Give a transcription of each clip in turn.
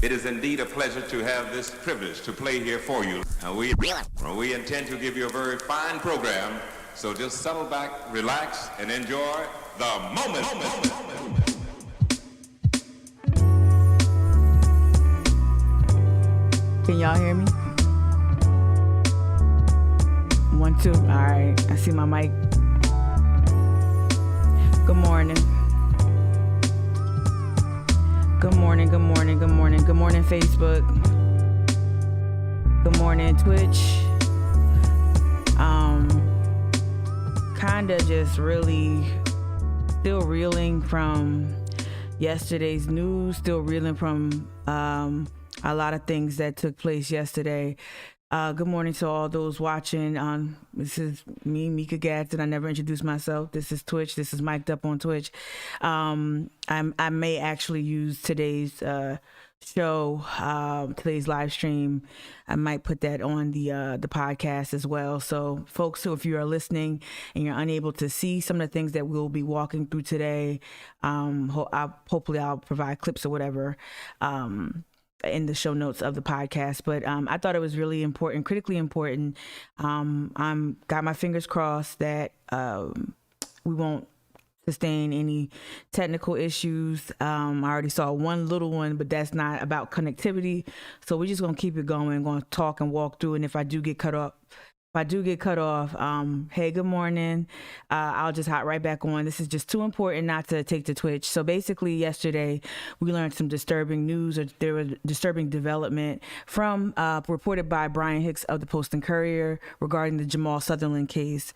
It is indeed a pleasure to have this privilege to play here for you. We intend to give you a very fine program, so just settle back, relax, and enjoy the moment. Can y'all hear me? 1, 2. All right, I see my mic. Good morning. Good morning, good morning, good morning. Good morning, Facebook. Good morning, Twitch. Kinda just really still reeling from yesterday's news, still reeling from a lot of things that took place yesterday. Good morning to all those watching. This is me, Mika Gadsden. I never introduced myself. This is Twitch. This is mic'd up on Twitch. I may actually use today's show, today's live stream. I might put that on the podcast as well. So folks, so if you are listening and you're unable to see some of the things that we'll be walking through today, hopefully I'll provide clips or whatever in the show notes of the podcast. But I thought it was really important, critically important. I'm got my fingers crossed that we won't sustain any technical issues. I already saw one little one, but that's not about connectivity. So we're just gonna keep it going, going to talk and walk through. And if I do get cut off, hey, good morning. I'll just hop right back on. This is just too important not to take to Twitch. So basically yesterday we learned some disturbing news, or there was disturbing development from reported by Brian Hicks of the Post and Courier regarding the Jamal Sutherland case.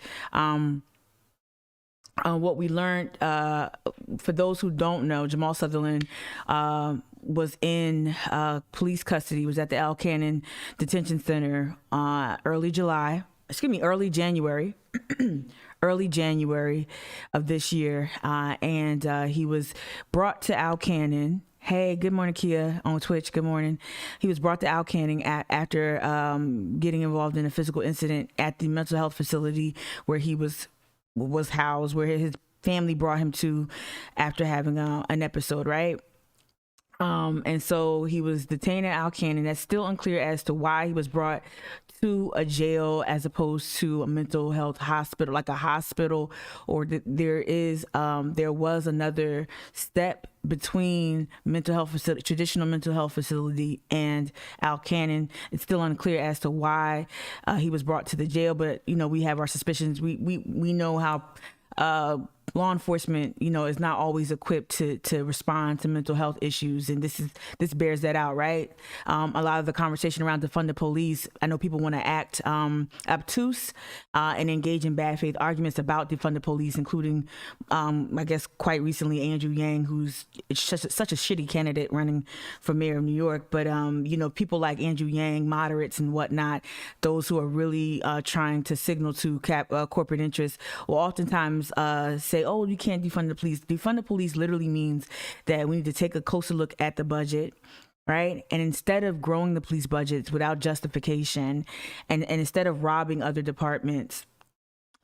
What we learned, for those who don't know, Jamal Sutherland was in police custody, was at the Al Cannon Detention Center early January, early January of this year. And he was brought to Al Cannon. Hey, good morning, Kia on Twitch. Good morning. He was brought to Al Cannon after getting involved in a physical incident at the mental health facility where he was housed, where his family brought him to after having an episode, right? And so he was detained at Al Cannon. That's still unclear as to why he was brought to a jail as opposed to a mental health hospital, like a hospital, or there was another step between mental health facility, traditional mental health facility, and Al Cannon. It's still unclear as to why he was brought to the jail, but we have our suspicions. We know how law enforcement, is not always equipped to respond to mental health issues, and this bears that out, right? A lot of the conversation around defund the police, I know people want to act obtuse and engage in bad faith arguments about defund the police, including, I guess, quite recently Andrew Yang, who's such a shitty candidate running for mayor of New York. But people like Andrew Yang, moderates and whatnot, those who are really trying to signal to corporate interests, will oftentimes say, oh, you can't defund the police. Defund the police literally means that we need to take a closer look at the budget, right? And instead of growing the police budgets without justification, and instead of robbing other departments,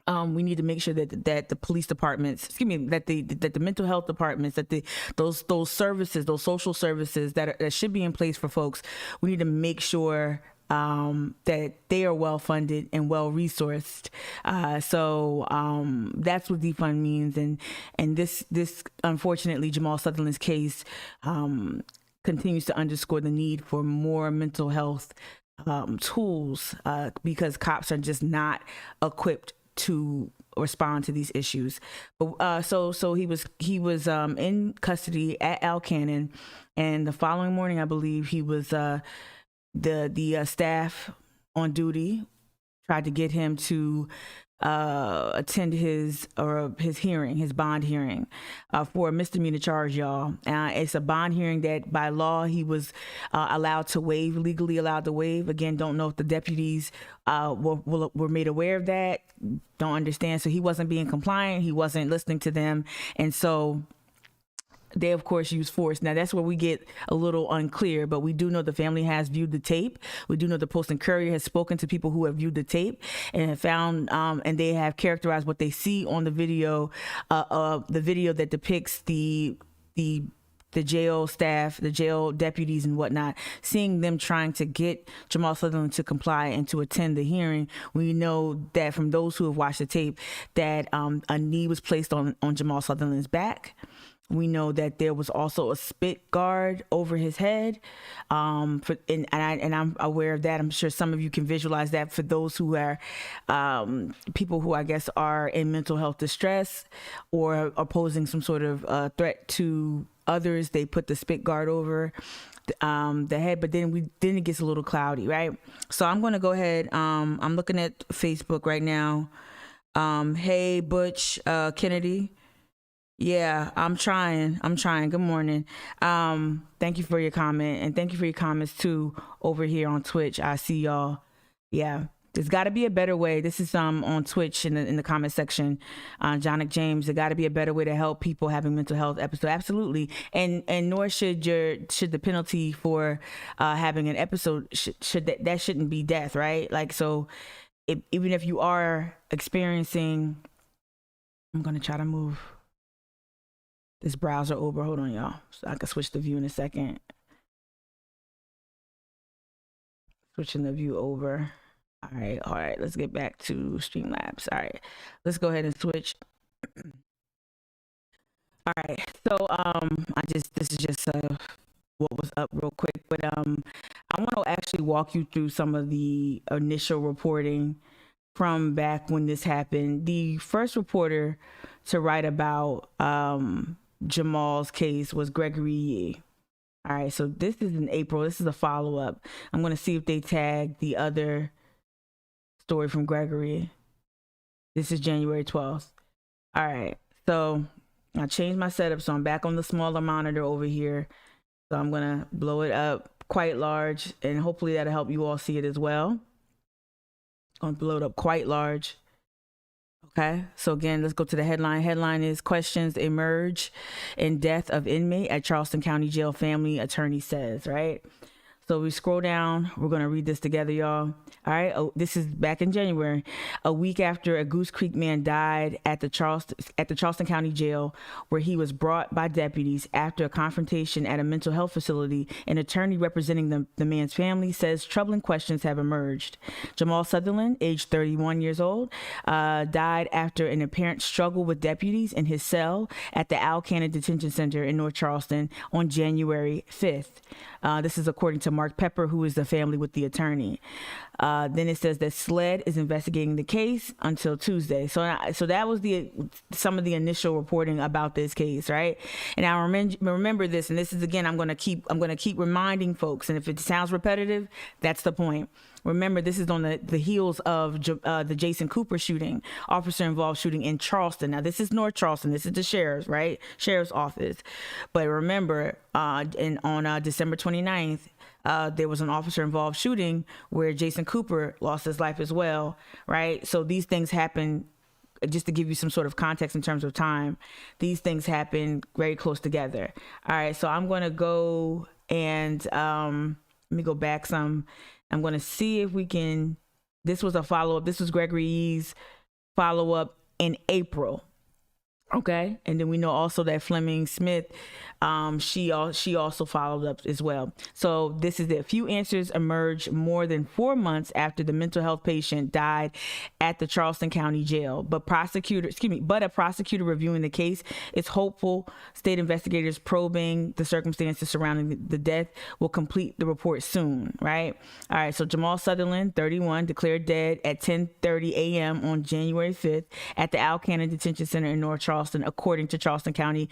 we need to make sure that the police departments, that the mental health departments, that those services, those social services that should be in place for folks, we need to make sure that they are well funded and well resourced. So that's what defund means. And this unfortunately, Jamal Sutherland's case continues to underscore the need for more mental health tools because cops are just not equipped to respond to these issues. But so he was in custody at Al Cannon, and the following morning, I believe, he was the staff on duty tried to get him to attend his bond hearing for a misdemeanor charge, y'all. It's a bond hearing that by law he was legally allowed to waive. Again, don't know if the deputies were made aware of that. Don't understand. So he wasn't being compliant. He wasn't listening to them. And so they, of course, use force. Now, that's where we get a little unclear, but we do know the family has viewed the tape. We do know the Post and Courier has spoken to people who have viewed the tape and have found, and they have characterized what they see on the video that depicts the the jail staff, the jail deputies and whatnot, seeing them trying to get Jamal Sutherland to comply and to attend the hearing, we know that from those who have watched the tape that a knee was placed on Jamal Sutherland's back. We know that there was also a spit guard over his head, and I'm aware of that. I'm sure some of you can visualize that. For those who are people who I guess are in mental health distress or are posing some sort of threat to others, they put the spit guard over the head. But then it gets a little cloudy, right? So I'm going to go ahead. I'm looking at Facebook right now. Hey, Butch Kennedy. Yeah, I'm trying. Good morning. Thank you for your comment, and thank you for your comments too over here on Twitch. I see y'all. Yeah, there's got to be a better way. This is on Twitch in the comment section. Jonic James, there got to be a better way to help people having mental health episode. Absolutely, and nor should the penalty for having an episode that shouldn't be death, right? Like, so even if you are experiencing, I'm gonna try to move this browser over. Hold on, y'all. So I can switch the view in a second. Switching the view over. All right. Let's get back to Streamlabs. All right, let's go ahead and switch. All right. So this is just what was up real quick, but I want to actually walk you through some of the initial reporting from back when this happened. The first reporter to write about Jamal's case was Gregory Yee. All right, so this is in April. This is a follow-up. I'm going to see if they tag the other story from Gregory. This is January 12th. All right, so I changed my setup, so I'm back on the smaller monitor over here. So I'm going to blow it up quite large, and hopefully that'll help you all see it as well. I'm going to blow it up quite large. Okay, so again, let's go to the headline. Headline is Questions Emerge in Death of Inmate at Charleston County Jail Family Attorney Says, right? So we scroll down. We're going to read this together, y'all. All right. Oh, this is back in January. A week after a Goose Creek man died at the Charleston County Jail, where he was brought by deputies after a confrontation at a mental health facility, an attorney representing the man's family says troubling questions have emerged. Jamal Sutherland, age 31 years old, died after an apparent struggle with deputies in his cell at the Al Cannon Detention Center in North Charleston on January 5th. This is according to Mark Pepper, who is the family with the attorney. Then it says that SLED is investigating the case until Tuesday. So that was some of the initial reporting about this case, right? And I remember this, and this is again, I'm going to keep reminding folks. And if it sounds repetitive, that's the point. Remember, this is on the heels of the Jason Cooper shooting, officer-involved shooting in Charleston. Now, this is North Charleston. This is the sheriff's, right? Sheriff's office. But remember, on December 29th, there was an officer-involved shooting where Jason Cooper lost his life as well, right? So these things happen, just to give you some sort of context in terms of time, these things happen very close together. All right, so I'm going to go and let me go back some. I'm going to see if we can, this was a follow-up. This was Gregory Yee's follow-up in April. Okay. And then we know also that Fleming Smith, she also followed up as well. So this is it. Few answers emerged more than 4 months after the mental health patient died at the Charleston County Jail. But a prosecutor reviewing the case is hopeful state investigators probing the circumstances surrounding the death will complete the report soon, right? All right. So Jamal Sutherland, 31, declared dead at 10:30 a.m. on January 5th at the Al Cannon Detention Center in North Charleston, according to the Charleston County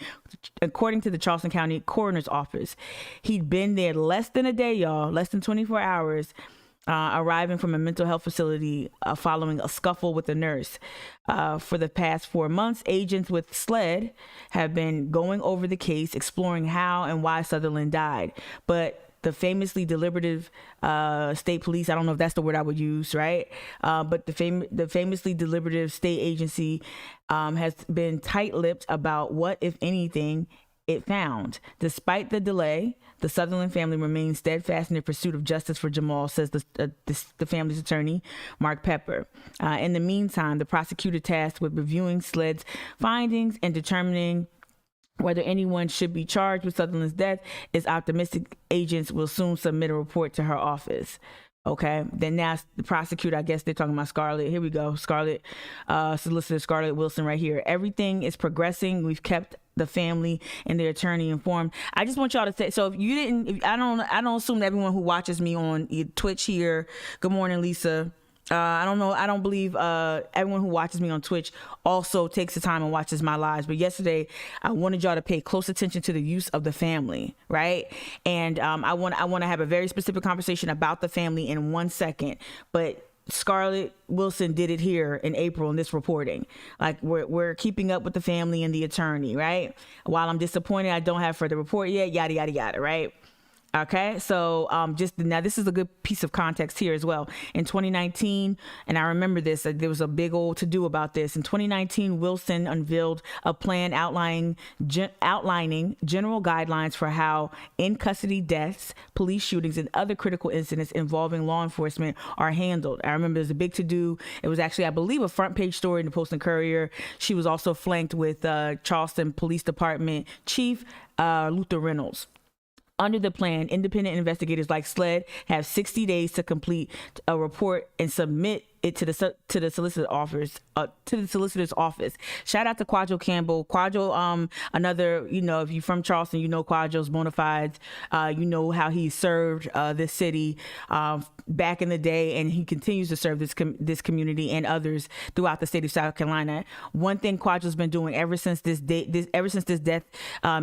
Coroner's Office. He'd been there less than a day, y'all, less than 24 hours, arriving from a mental health facility following a scuffle with a nurse. For the past 4 months, agents with SLED have been going over the case, exploring how and why Sutherland died. But the famously deliberative state police, I don't know if that's the word I would use, right? But the famously deliberative state agency has been tight-lipped about what, if anything, it found. Despite the delay, the Sutherland family remains steadfast in their pursuit of justice for Jamal, says the family's attorney, Mark Pepper. In the meantime, the prosecutor tasked with reviewing SLED's findings and determining whether anyone should be charged with Sutherland's death is optimistic. Agents will soon submit a report to her office. Okay, then now the prosecutor, I guess they're talking about Scarlett. Here we go. Scarlett, Solicitor Scarlett Wilson right here. Everything is progressing. We've kept the family and their attorney informed. I just want y'all to say, so if you didn't, I don't assume that everyone who watches me on Twitch here, good morning, Lisa. I don't know. I don't believe everyone who watches me on Twitch also takes the time and watches my lives. But yesterday, I wanted y'all to pay close attention to the use of the family, right? And I want to have a very specific conversation about the family in 1 second. But Scarlett Wilson did it here in April in this reporting. Like we're keeping up with the family and the attorney, right? While I'm disappointed I don't have further report yet, yada yada yada, right? Okay, so just now, this is a good piece of context here as well. In 2019, and I remember this, there was a big old to-do about this. In 2019, Wilson unveiled a plan outlining general guidelines for how in-custody deaths, police shootings, and other critical incidents involving law enforcement are handled. I remember there's a big to-do. It was actually, I believe, a front-page story in the Post and Courier. She was also flanked with Charleston Police Department Chief Luther Reynolds. Under the plan, independent investigators like SLED have 60 days to complete a report and submit it to the solicitor's office. Shout out to Quadro Campbell. Quadro, another, if you're from Charleston, Quadro's bona fides. You know how he served this city back in the day, and he continues to serve this community and others throughout the state of South Carolina. One thing Quadro's been doing ever since this death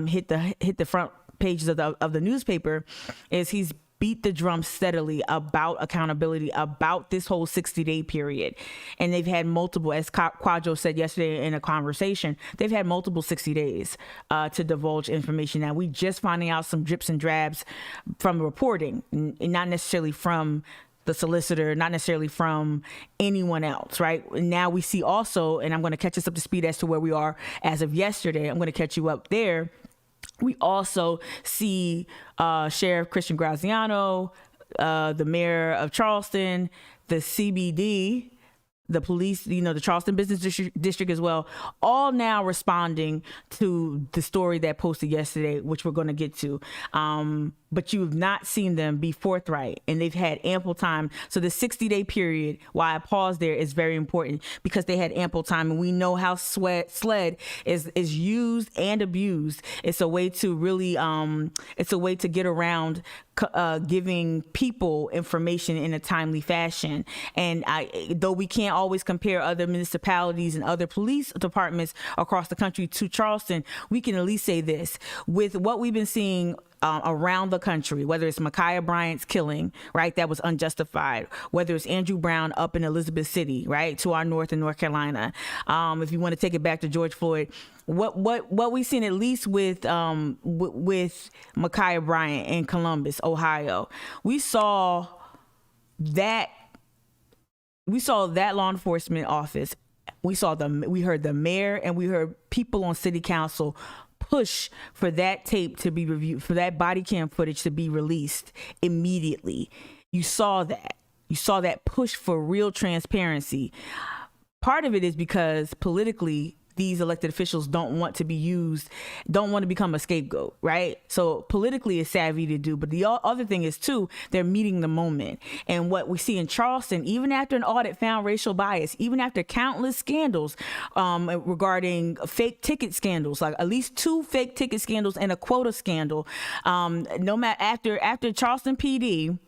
hit the front pages of the newspaper is he's beat the drum steadily about accountability, about this whole 60-day period. And they've had multiple, as Quadro said yesterday in a conversation, they've had multiple 60 days to divulge information. Now, we just finding out some drips and drabs from reporting, and not necessarily from the solicitor, not necessarily from anyone else, right? Now we see also, and I'm going to catch us up to speed as to where we are as of yesterday. I'm going to catch you up there. We also see Sheriff Christian Graziano, the mayor of Charleston, the CBD, the police, the Charleston Business District as well, all now responding to the story that posted yesterday, which we're going to get to. But you have not seen them be forthright, and they've had ample time. So the 60-day period, why I pause there, is very important, because they had ample time, and we know how SLED is used and abused. It's a way to really, it's a way to get around giving people information in a timely fashion. And though we can't always compare other municipalities and other police departments across the country to Charleston, we can at least say this: with what we've been seeing around the country, whether it's Ma'Khia Bryant's killing, right, that was unjustified, whether it's Andrew Brown up in Elizabeth City, right, to our north in North Carolina, if you want to take it back to George Floyd, what we've seen, at least with Ma'Khia Bryant in Columbus, Ohio, we saw that law enforcement office, we heard the mayor, and we heard people on city council push for that tape to be reviewed, for that body cam footage to be released immediately. You saw that push for real transparency. Part of it is because politically, these elected officials don't want to become a scapegoat, right? So politically it's savvy to do, but the other thing is too, they're meeting the moment. And what we see in Charleston, even after an audit found racial bias, even after countless scandals regarding fake ticket scandals, like at least 2 fake ticket after Charleston PD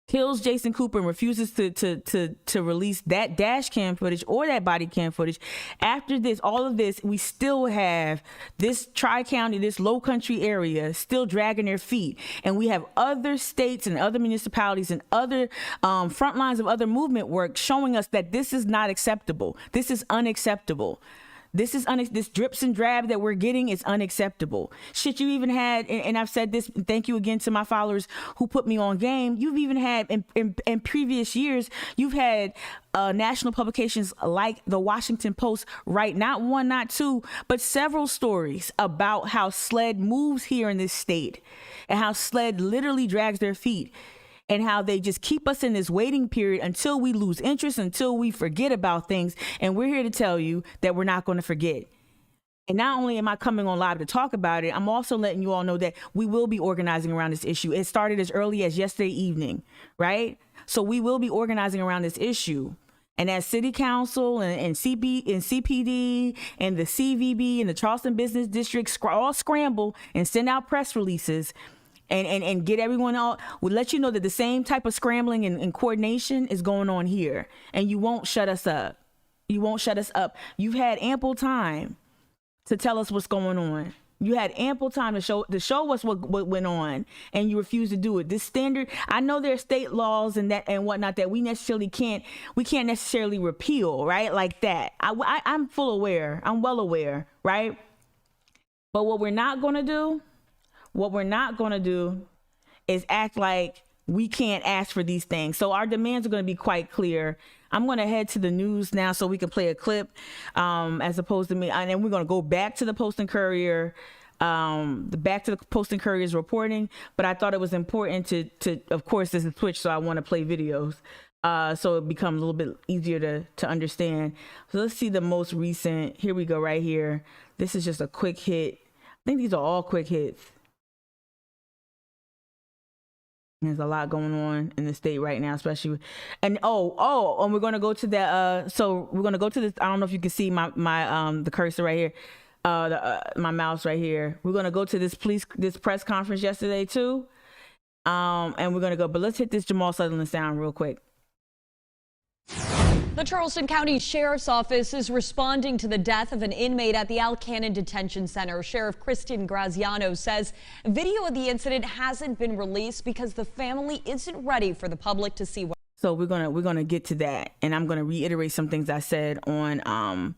kills Jason Cooper and refuses to release that dash cam footage or that body cam footage. After this, all of this, we still have this Tri-County, this low country area still dragging their feet. And we have other states and other municipalities and other front lines of other movement work showing us that this is not acceptable. This is unacceptable. This drips and drab that we're getting is unacceptable. Shit, you even had, and I've said this, thank you again to my followers who put me on game. You've even had in previous years, you've had national publications like the Washington Post write not 1, not 2, but several stories about how SLED moves here in this state and how SLED literally drags their feet, and how they just keep us in this waiting period until we lose interest, until we forget about things. And we're here to tell you that we're not going to forget. And not only am I coming on live to talk about it, I'm also letting you all know that we will be organizing around this issue. It started as early as yesterday evening, right? So we will be organizing around this issue. And as City Council and CPD and the CVB and the Charleston Business District all scramble and send out press releases and get everyone out, we'll let you know that the same type of scrambling and coordination is going on here. And you won't shut us up. You won't shut us up. You've had ample time to tell us what's going on. You had ample time to show us what went on, and you refuse to do it. This standard, I know there are state laws and whatnot that we can't necessarily repeal, right? Like that. I'm full aware. I'm well aware, right? But what we're not gonna do is act like we can't ask for these things. So our demands are gonna be quite clear. I'm going to head to the news now so we can play a clip as opposed to me. And then we're going to go back to the Post and Courier, back to the Post and Courier's reporting. But I thought it was important to of course, this is Twitch, so I want to play videos. So it becomes a little bit easier to understand. So let's see the most recent. Here we go right here. This is just a quick hit. I think these are all quick hits. There's a lot going on in the state right now, especially, and we're gonna go to that. So we're gonna go to this. I don't know if you can see my the cursor right here, my mouse right here. We're gonna go to this press conference yesterday too, and we're gonna go. But let's hit this Jamal Sutherland sound real quick. The Charleston County Sheriff's Office is responding to the death of an inmate at the Al Cannon Detention Center. Sheriff Kristen Graziano says video of the incident hasn't been released because the family isn't ready for the public to see what. So we're gonna get to that, and I'm gonna reiterate some things I said on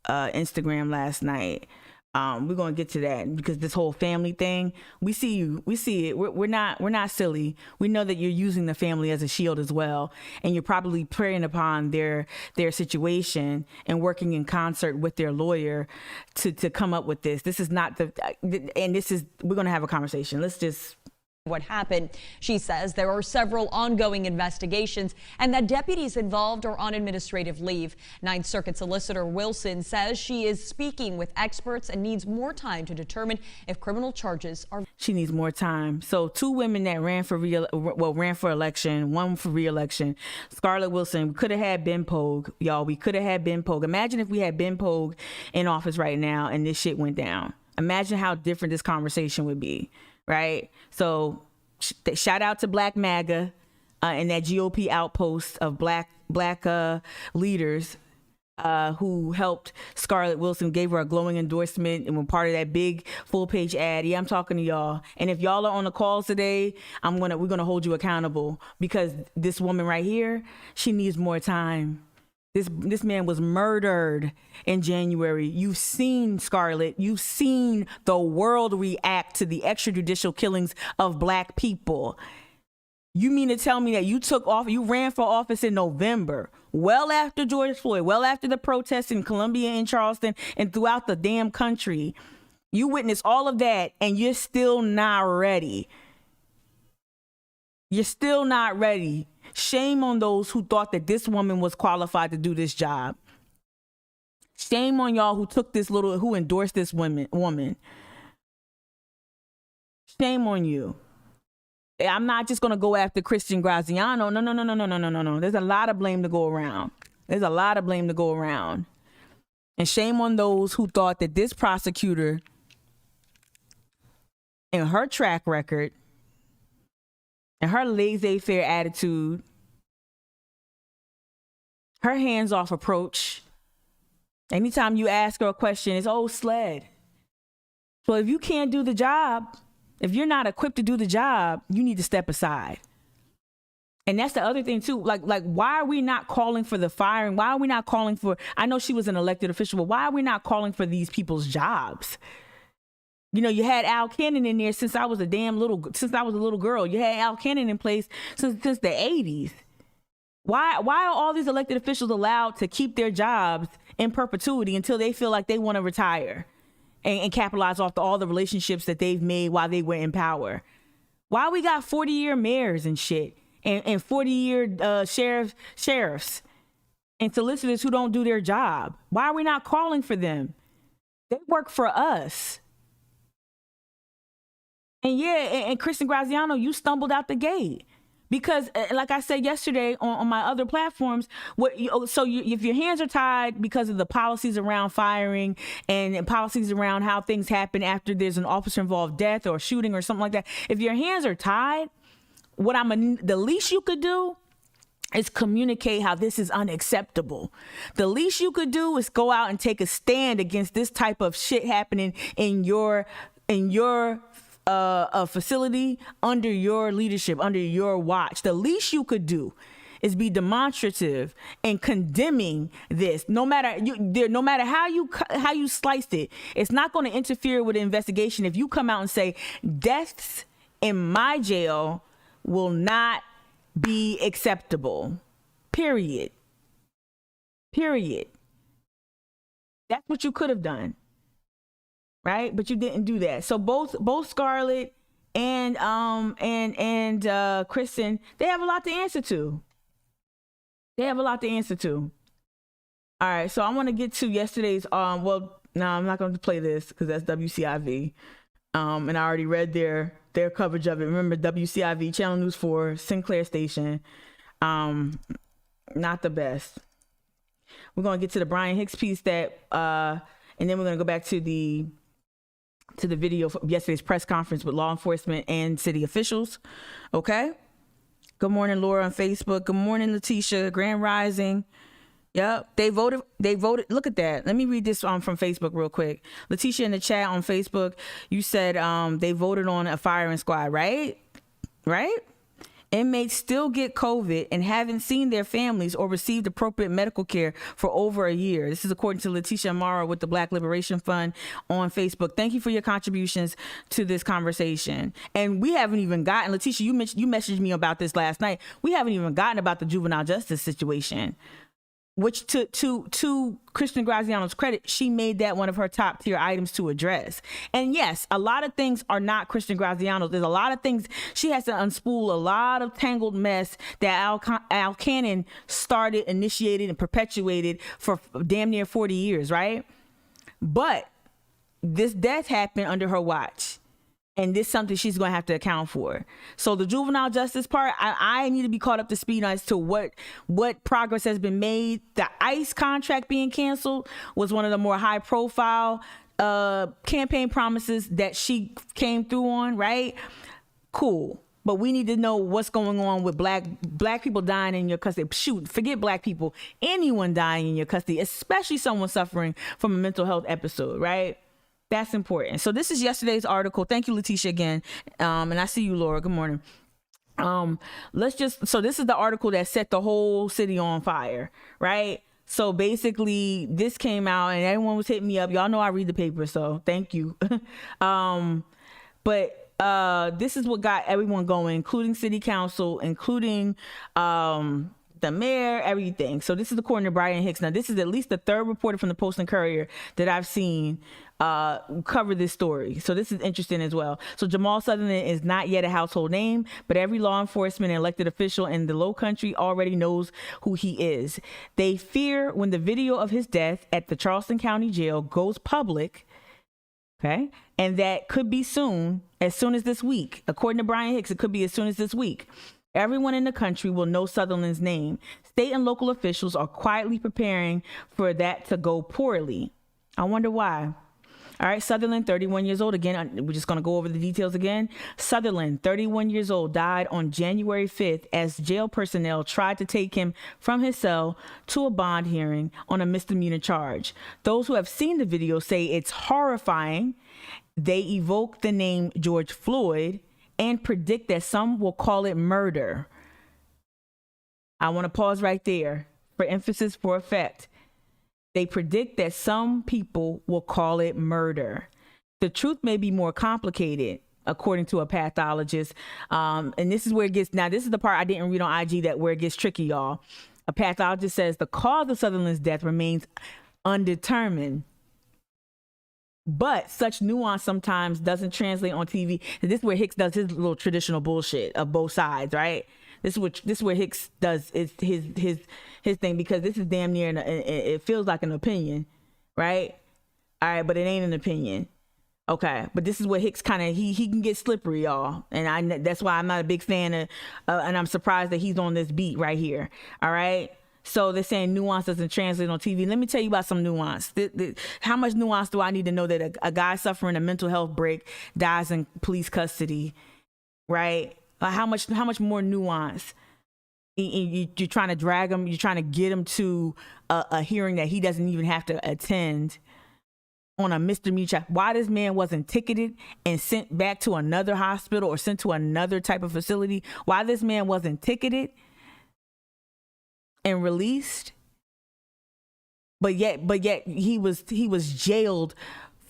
Instagram last night. We're gonna get to that because this whole family thing, we see it. We're not silly. We know that you're using the family as a shield as well, and you're probably preying upon their situation and working in concert with their lawyer to come up with this. This is not we're gonna have a conversation. Let's just. What happened. She says there are several ongoing investigations and that deputies involved are on administrative leave. Ninth Circuit Solicitor Wilson says she is speaking with experts and needs more time to determine if criminal charges are. She needs more time. So two women that ran for election, one for re-election. Scarlett Wilson, we could have had Ben Pogue, y'all. We could have had Ben Pogue. Imagine if we had Ben Pogue in office right now and this shit went down. Imagine how different this conversation would be. Right? So shout out to Black MAGA and that GOP outpost of black leaders who helped Scarlett Wilson, gave her a glowing endorsement and were part of that big full page ad. Yeah, I'm talking to y'all. And if y'all are on the calls today, we're gonna hold you accountable because this woman right here, she needs more time. This man was murdered in January. You've seen Scarlett. You've seen the world react to the extrajudicial killings of Black people. You mean to tell me that you ran for office in November, well after George Floyd, well after the protests in Columbia and Charleston and throughout the damn country. You witnessed all of that and you're still not ready. You're still not ready. Shame on those who thought that this woman was qualified to do this job. Shame on y'all who endorsed this woman. Shame on you. I'm not just going to go after Kristen Graziano. No. There's a lot of blame to go around. And shame on those who thought that this prosecutor and her track record and her laissez-faire attitude, her hands-off approach, anytime you ask her a question, it's, oh, sled. So if you can't do the job, if you're not equipped to do the job, you need to step aside. And that's the other thing too. Like, why are we not calling for the firing? Why are we not calling for, I know she was an elected official, but why are we not calling for these people's jobs? You know, you had Al Cannon in there since I was a little girl. You had Al Cannon in place since the 80s. Why are all these elected officials allowed to keep their jobs in perpetuity until they feel like they want to retire and capitalize off all the relationships that they've made while they were in power? Why we got 40-year mayors and shit and 40-year sheriffs and solicitors who don't do their job? Why are we not calling for them? They work for us. And and Kristen Graziano, you stumbled out the gate. Because, like I said yesterday on my other platforms, if your hands are tied because of the policies around firing and policies around how things happen after there's an officer-involved death or shooting or something like that, if your hands are tied, the least you could do is communicate how this is unacceptable. The least you could do is go out and take a stand against this type of shit happening in your a facility under your leadership, under your watch. The least you could do is be demonstrative and condemning this. No matter how you sliced it, it's not going to interfere with the investigation if you come out and say deaths in my jail will not be acceptable. Period. That's what you could have done. Right, but you didn't do that. So both Scarlett and Kristen, they have a lot to answer to. All right, so I want to get to yesterday's. Well, no, I'm not going to play this because that's WCIV. And I already read their coverage of it. Remember, WCIV, Channel News 4, Sinclair Station. Not the best. We're going to get to the Brian Hicks piece and then we're going to go back to the video from yesterday's press conference with law enforcement and city officials. Okay. Good morning, Laura on Facebook. Good morning, Letitia. Grand Rising. Yep. They voted. Look at that. Let me read this from Facebook real quick. Letitia in the chat on Facebook, you said they voted on a firing squad, right? Inmates still get COVID and haven't seen their families or received appropriate medical care for over a year. This is according to Letitia Amara with the Black Liberation Fund on Facebook. Thank you for your contributions to this conversation. And we haven't even gotten, Letitia, you messaged me about this last night. We haven't even gotten about the juvenile justice situation, which to Kristen Graziano's credit, she made that one of her top tier items to address. And yes, a lot of things are not Kristen Graziano's. There's a lot of things she has to unspool, a lot of tangled mess that Al Cannon started, initiated, and perpetuated for damn near 40 years, right? But this death happened under her watch. And this is something she's going to have to account for. So the juvenile justice part, I need to be caught up to speed as to what progress has been made. The ICE contract being canceled was one of the more high profile campaign promises that she came through on, right? Cool. But we need to know what's going on with black people dying in your custody. Shoot, forget black people. Anyone dying in your custody, especially someone suffering from a mental health episode, right? That's important. So this is yesterday's article. Thank you, Letitia, again. And I see you, Laura. Good morning. So this is the article that set the whole city on fire, right? So basically this came out and everyone was hitting me up. Y'all know I read the paper, so thank you. But this is what got everyone going, including city council, including the mayor, everything. So this is according to Brian Hicks. Now, this is at least the third reporter from the Post and Courier that I've seen cover this story. So this is interesting as well. So Jamal Sutherland is not yet a household name, but every law enforcement and elected official in the Low Country already knows who he is. They fear when the video of his death at the Charleston County Jail goes public, okay, and that could be as soon as this week. According to Brian Hicks, it could be as soon as this week. Everyone in the country will know Sutherland's name. State and local officials are quietly preparing for that to go poorly. I wonder why. All right, Sutherland, 31 years old. Again, we're just going to go over the details again. Sutherland, 31 years old, died on January 5th as jail personnel tried to take him from his cell to a bond hearing on a misdemeanor charge. Those who have seen the video say it's horrifying. They evoke the name George Floyd and predict that some will call it murder. I want to pause right there for emphasis, for effect. They predict that some people will call it murder. The truth may be more complicated, according to a pathologist. And this is where it gets, now this is the part I didn't read on IG where it gets tricky, y'all. A pathologist says the cause of Sutherland's death remains undetermined. But such nuance sometimes doesn't translate on TV. And this is where Hicks does his little traditional bullshit of both sides, right? This is where Hicks does his thing, because this is damn near, it feels like an opinion, right? All right, but it ain't an opinion. Okay, but this is what Hicks kind of he can get slippery, y'all, and that's why I'm not a big fan of, and I'm surprised that he's on this beat right here. All right, so they're saying nuance doesn't translate on TV. Let me tell you about some nuance. How much nuance do I need to know that a guy suffering a mental health break dies in police custody, right? How much more nuance? You're trying to drag him. You're trying to get him to a hearing that he doesn't even have to attend. On a misdemeanor, why this man wasn't ticketed and sent back to another hospital or sent to another type of facility, why this man wasn't ticketed and released, but yet he was jailed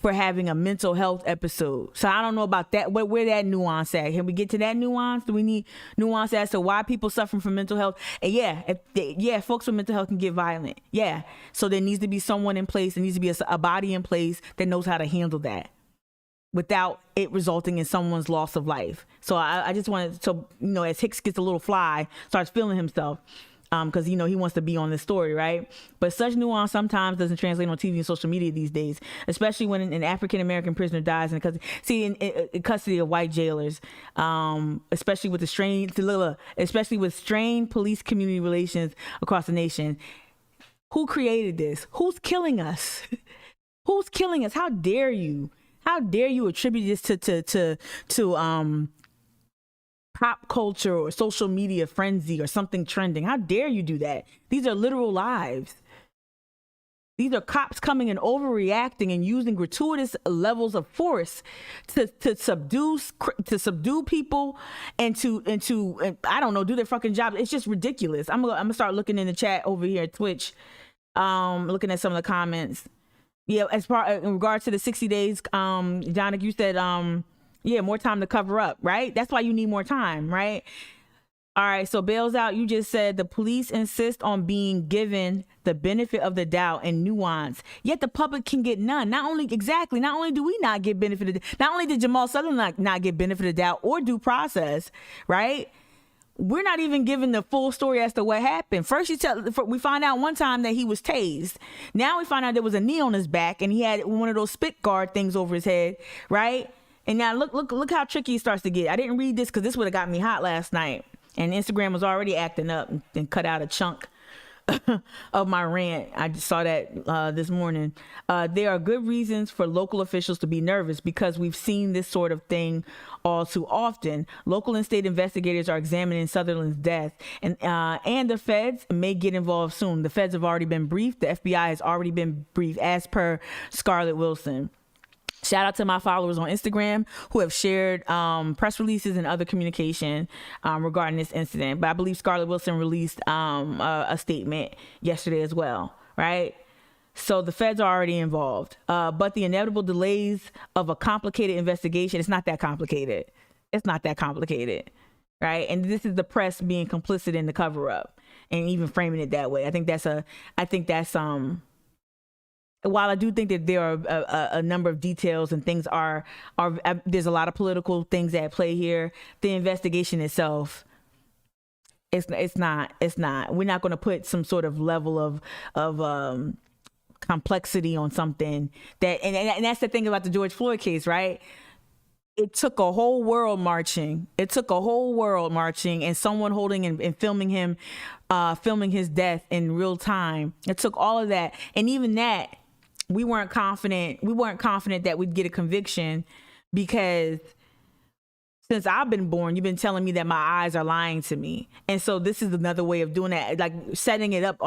for having a mental health episode. So I don't know about that. Where that nuance at? Can we get to that nuance? Do we need nuance as to why people suffering from mental health? And folks with mental health can get violent. Yeah. So there needs to be someone in place. There needs to be a body in place that knows how to handle that without it resulting in someone's loss of life. So I just wanted to, as Hicks gets a little fly, starts feeling himself, because he wants to be on this story, right? But such nuance sometimes doesn't translate on TV and social media these days, especially when an African American prisoner dies in custody of white jailers, especially with strained police community relations across the nation. Who created this? Who's killing us? Who's killing us? How dare you? How dare you attribute this to pop culture or social media frenzy or something trending? How dare you do that? These are literal lives. These are cops coming and overreacting and using gratuitous levels of force to subdue people and to I don't know, do their fucking job. It's just ridiculous. I'm gonna start looking in the chat over here at Twitch, looking at some of the comments. Yeah, in regards to the 60 days, Jonik, you said more time to cover up, right? That's why you need more time, right? All right, so bails out. You just said the police insist on being given the benefit of the doubt and nuance, yet the public can get none. Not only do we not get benefit, not only did Jamal Sutherland not get benefit of the doubt or due process, right? We're not even given the full story as to what happened. First, we find out one time that he was tased. Now we find out there was a knee on his back and he had one of those spit guard things over his head, right? And now look how tricky it starts to get. I didn't read this because this would have got me hot last night. And Instagram was already acting up and cut out a chunk of my rant. I just saw that this morning. There are good reasons for local officials to be nervous because we've seen this sort of thing all too often. Local and state investigators are examining Sutherland's death, and the feds may get involved soon. The feds have already been briefed. The FBI has already been briefed, as per Scarlett Wilson. Shout out to my followers on Instagram who have shared press releases and other communication regarding this incident. But I believe Scarlett Wilson released a statement yesterday as well, right? So the feds are already involved. But the inevitable delays of a complicated investigation, it's not that complicated. It's not that complicated, right? And this is the press being complicit in the cover up and even framing it that way. I think that's while I do think that there are a number of details and things are there's a lot of political things at play here, the investigation itself, it's not. We're not going to put some sort of level of complexity on something that, and that's the thing about the George Floyd case, right? It took a whole world marching. And someone holding and filming him, filming his death in real time. It took all of that, and even that. We weren't confident that we'd get a conviction because since I've been born, you've been telling me that my eyes are lying to me. And so this is another way of doing that, like setting it up.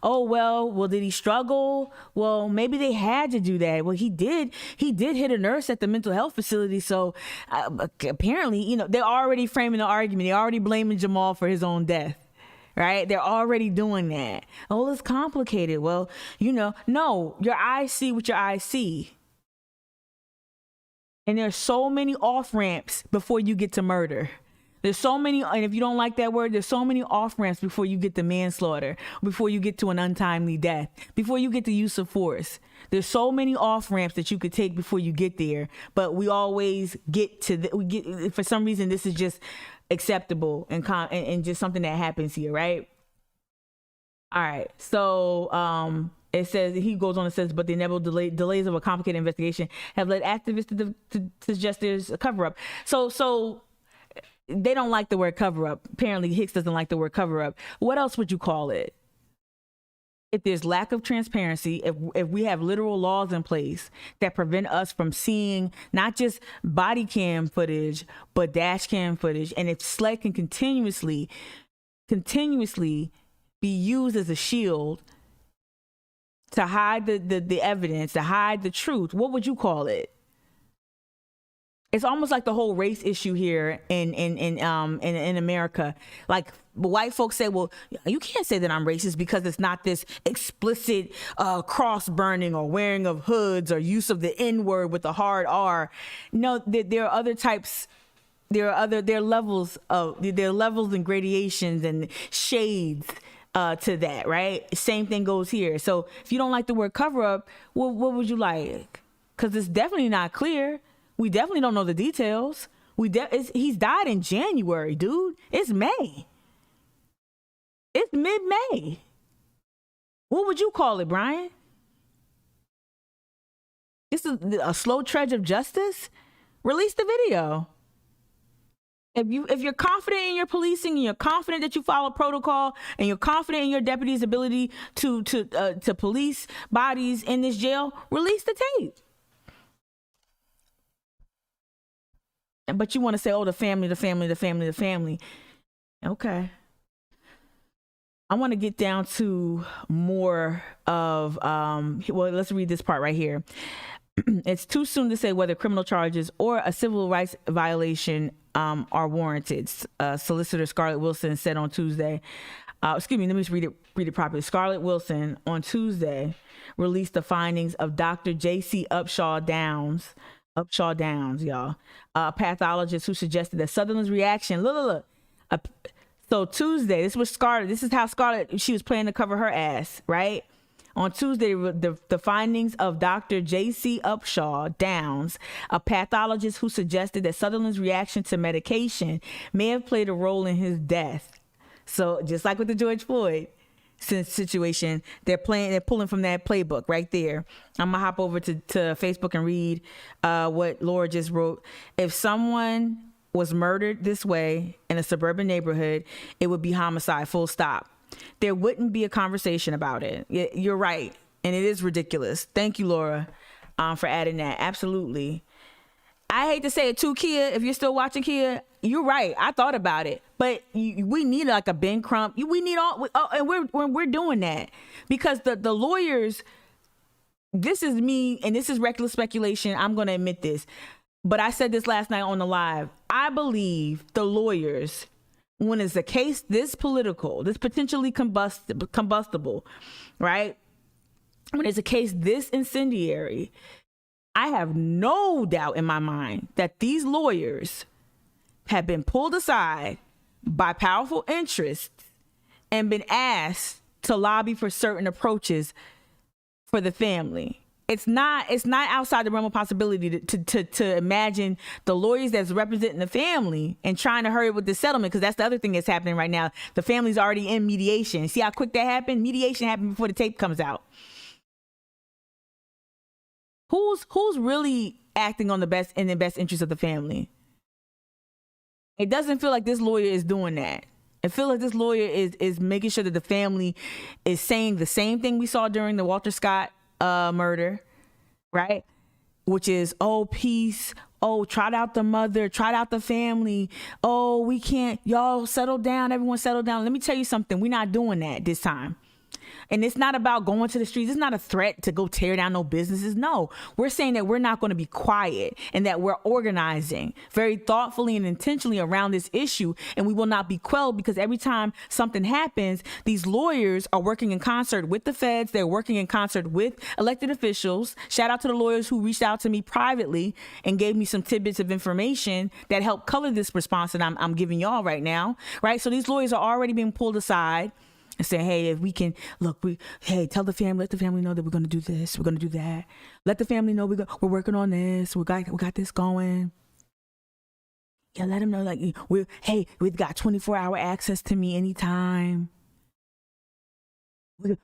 Or, well, did he struggle? Well, maybe they had to do that. Well, he did hit a nurse at the mental health facility. So apparently, they're already framing the argument. They're already blaming Jamal for his own death. Right? They're already doing that. Oh, it's complicated. Well, no, your eyes see what your eyes see. And there's so many off-ramps before you get to murder. There's so many, and if you don't like that word, there's so many off-ramps before you get to manslaughter, before you get to an untimely death, before you get to use of force. There's so many off-ramps that you could take before you get there, but we always get to, for some reason, this is just acceptable and just something that happens here, right? All right, so It says, he goes on and says, but the inevitable delays of a complicated investigation have led activists to suggest there's a cover-up. So they don't like the word cover-up. Apparently Hicks doesn't like the word cover-up. What else would you call it? If there's lack of transparency, if we have literal laws in place that prevent us from seeing not just body cam footage, but dash cam footage, and if SLED can continuously be used as a shield to hide the evidence, to hide the truth, what would you call it? It's almost like the whole race issue here in America. Like white folks say, well, you can't say that I'm racist because it's not this explicit cross burning or wearing of hoods or use of the N word with the hard R. No, there are other types. There are levels and gradations and shades to that, right? Same thing goes here. So if you don't like the word cover up, what would you like? Because it's definitely not clear. We definitely don't know the details. He's died in January, dude. It's May. It's mid-May. What would you call it, Brian? This is a slow trudge of justice? Release the video. If you're confident in your policing and you're confident that you follow protocol and you're confident in your deputy's ability to police bodies in this jail, release the tape. But you want to say, oh, the family. Okay. I want to get down to more of, well, let's read this part right here. It's too soon to say whether criminal charges or a civil rights violation are warranted, Solicitor Scarlett Wilson said on Tuesday. Excuse me, let me just read it properly. Scarlett Wilson on Tuesday released the findings of Dr. J.C. Upshaw Downs, y'all, a pathologist who suggested that Sutherland's reaction, look. So Tuesday, this is how Scarlett, she was planning to cover her ass, right? On Tuesday, the findings of Dr. J.C. Upshaw Downs, a pathologist who suggested that Sutherland's reaction to medication may have played a role in his death. So just like with the George Floyd situation, they're pulling from that playbook right there. I'm gonna hop over to Facebook and read what Laura just wrote. If someone was murdered this way in a suburban neighborhood, it would be homicide, full stop. There wouldn't be a conversation about it. You're right. And it is ridiculous. Thank you, Laura, for adding that. Absolutely. I hate to say it too, Kia. If you're still watching, Kia, you're right. I thought about it. But we need like a Ben Crump. We need and we're doing that. Because the lawyers, this is me, and this is reckless speculation. I'm going to admit this. But I said this last night on the live. I believe the lawyers, when it's a case this political, this potentially combustible, right? When it's a case this incendiary, I have no doubt in my mind that these lawyers have been pulled aside by powerful interests and been asked to lobby for certain approaches for the family. It's not outside the realm of possibility to imagine the lawyers that's representing the family and trying to hurry with the settlement, because that's the other thing that's happening right now. The family's already in mediation. See how quick that happened? Mediation happened before the tape comes out. Who's really acting on the best interest of the family? It doesn't feel like this lawyer is doing that. It feels like this lawyer is making sure that the family is saying the same thing we saw during the Walter Scott murder, right? Which is, oh, peace. Oh, trot out the mother, trot out the family. Oh, we can't, y'all settle down. Everyone settle down. Let me tell you something. We're not doing that this time. And it's not about going to the streets. It's not a threat to go tear down no businesses. No, we're saying that we're not going to be quiet and that we're organizing very thoughtfully and intentionally around this issue. And we will not be quelled, because every time something happens, these lawyers are working in concert with the feds. They're working in concert with elected officials. Shout out to the lawyers who reached out to me privately and gave me some tidbits of information that helped color this response that I'm giving y'all right now. Right. So these lawyers are already being pulled aside and say, hey, if we can, look, tell the family, let the family know that we're going to do this, we're going to do that. Let the family know we're working on this, we got this going. Yeah, let them know, like, we've got 24-hour access to me anytime.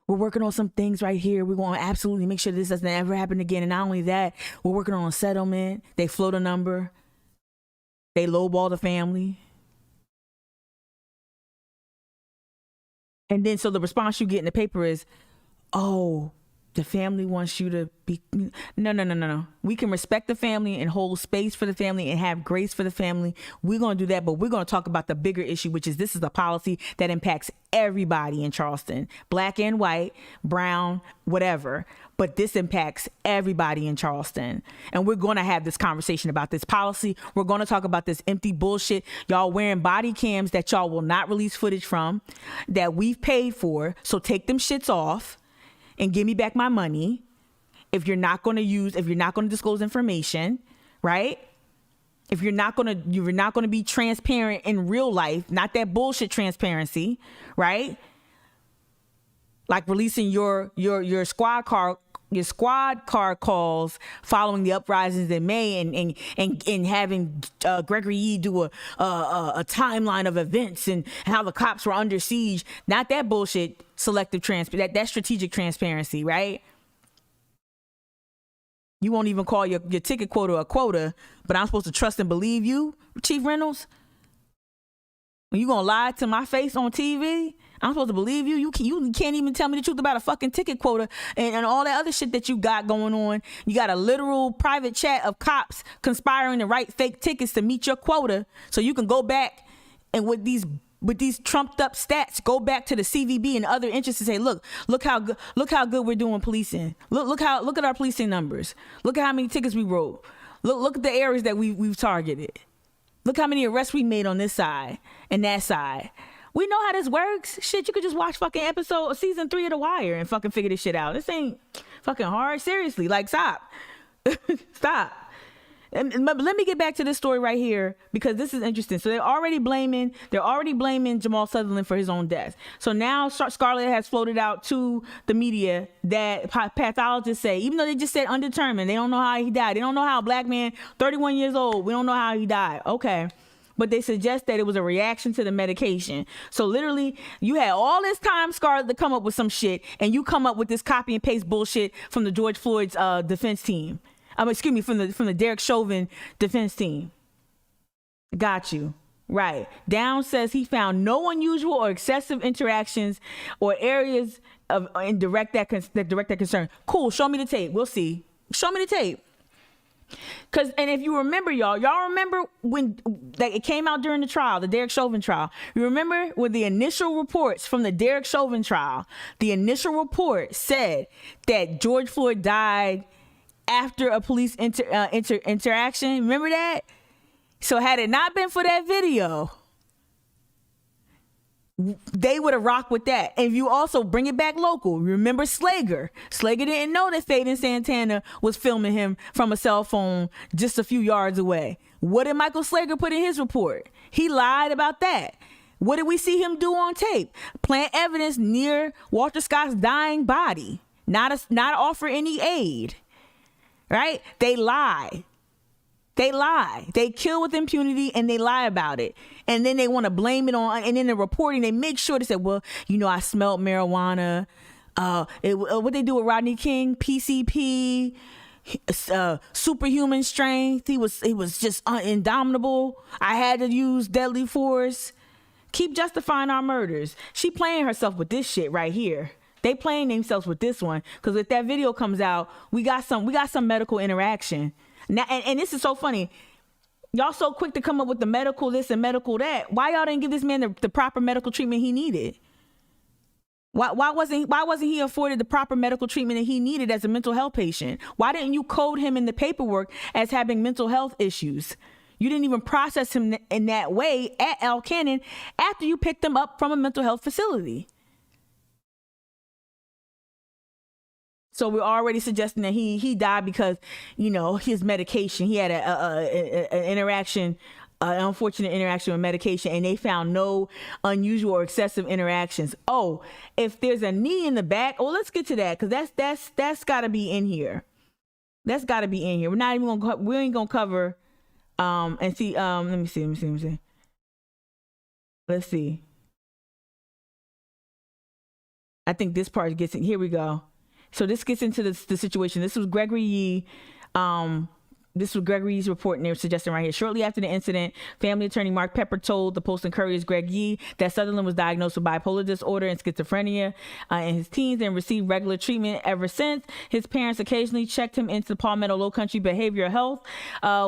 we're working on some things right here. We're going to absolutely make sure this doesn't ever happen again. And not only that, we're working on a settlement. They float a number. They lowball the family. And then so the response you get in the paper is, oh, the family wants you to be. No. We can respect the family and hold space for the family and have grace for the family. We're going to do that, but we're going to talk about the bigger issue, which is this is a policy that impacts everybody in Charleston, black and white, brown, whatever. But this impacts everybody in Charleston. And we're going to have this conversation about this policy. We're going to talk about this empty bullshit. Y'all wearing body cams that y'all will not release footage from, that we've paid for. So take them shits off and give me back my money if you're not going to disclose information, right? If you're not going to be transparent in real life, not that bullshit transparency, right? Like releasing your squad car calls following the uprisings in May and having Gregory Yee do a timeline of events and how the cops were under siege. Not that bullshit selective that strategic transparency, right? You won't even call your ticket quota a quota, but I'm supposed to trust and believe you, Chief Reynolds? When you gonna lie to my face on TV? I'm supposed to believe you? You can't even tell me the truth about a fucking ticket quota and all that other shit that you got going on. You got a literal private chat of cops conspiring to write fake tickets to meet your quota so you can go back and with these trumped up stats, go back to the CVB and other interests and say, look how good we're doing policing. Look at our policing numbers. Look at how many tickets we wrote. Look at the areas that we've targeted. Look how many arrests we made on this side and that side. We know how this works. Shit, you could just watch fucking season 3 of The Wire and fucking figure this shit out. This ain't fucking hard. Seriously, like stop. Stop. But let me get back to this story right here because this is interesting. So they're already blaming Jamal Sutherland for his own death. So now Scarlett has floated out to the media that pathologists say, even though they just said undetermined, they don't know how he died. They don't know how a black man, 31 years old, we don't know how he died. Okay. But they suggest that it was a reaction to the medication. So literally, you had all this time, Scarlett, to come up with some shit, and you come up with this copy and paste bullshit from the George Floyd's defense team. From the Derek Chauvin defense team. Got you. Right. Down says he found no unusual or excessive interactions or areas of direct that concern. Cool. Show me the tape. We'll see. Show me the tape. And if you remember, y'all remember when it came out during the trial, the Derek Chauvin trial. You remember with the initial reports from the Derek Chauvin trial, the initial report said that George Floyd died after a police interaction. Remember that? So had it not been for that video, they would have rocked with that. And if you also bring it back local, remember Slager. Slager didn't know that Faden Santana was filming him from a cell phone just a few yards away. What did Michael Slager put in his report? He lied about that. What did we see him do on tape? Plant evidence near Walter Scott's dying body. Not offer any aid. Right? They lie. They kill with impunity and they lie about it. And then they want to blame it on, and in the reporting, they make sure to say, well, I smelled marijuana. What they do with Rodney King, PCP, superhuman strength. He was just indomitable. I had to use deadly force. Keep justifying our murders. She playing herself with this shit right here. They playing themselves with this one because if that video comes out, we got some medical interaction. Now, and this is so funny. Y'all so quick to come up with the medical this and medical that. Why y'all didn't give this man the proper medical treatment he needed? Why wasn't he afforded the proper medical treatment that he needed as a mental health patient? Why didn't you code him in the paperwork as having mental health issues? You didn't even process him in that way at Al Cannon after you picked him up from a mental health facility. So we're already suggesting that he died because, his medication. He had an interaction, an unfortunate interaction with medication, and they found no unusual or excessive interactions. Oh, if there's a knee in the back, let's get to that because that's got to be in here. That's got to be in here. We're not even we ain't gonna cover. And see. Let me see. Let's see. I think this part gets in. Here we go. So this gets into the situation. This was Gregory Yee. This was Gregory Yee's report, and they're suggesting right here. Shortly after the incident, family attorney Mark Pepper told the Post and Courier's Greg Yee that Sutherland was diagnosed with bipolar disorder and schizophrenia in his teens and received regular treatment ever since. His parents occasionally checked him into Palmetto Low Country Behavioral Health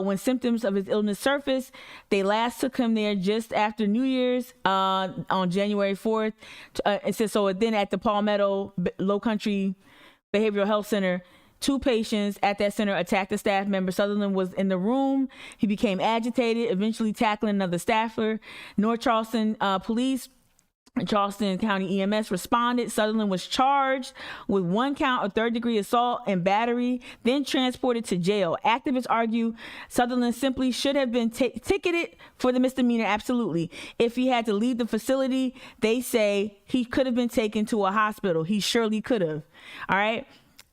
when symptoms of his illness surfaced. They last took him there just after New Year's on January 4th. It says so. Then at the Palmetto Low Country Behavioral Health Center, 2 patients at that center attacked a staff member. Sutherland was in the room. He became agitated, eventually tackling another staffer. North Charleston police and Charleston County EMS responded. Sutherland was charged with 1 count of 3rd-degree assault and battery, then transported to jail. Activists argue Sutherland simply should have been ticketed for the misdemeanor. Absolutely. If he had to leave the facility, they say he could have been taken to a hospital. He surely could have. All right.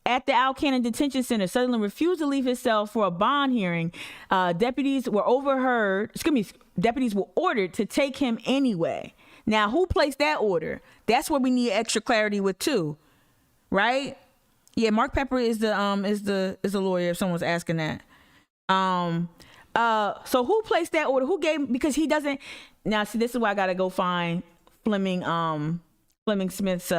At the Alcannon Detention Center, Sutherland refused to leave his cell for a bond hearing. Deputies were ordered to take him anyway. Now, who placed that order? That's what we need extra clarity with too, right? Yeah, Mark Pepper is the lawyer. If someone's asking that, so who placed that order? Who gave? Because he doesn't. Now, see, this is why I gotta go find Fleming Smith's.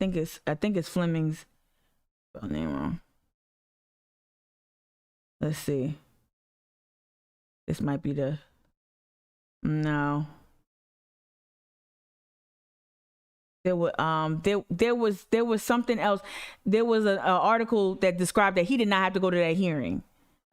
I think it's Fleming's name wrong. Let's see. This might be the no. There was something else. There was an article that described that he did not have to go to that hearing.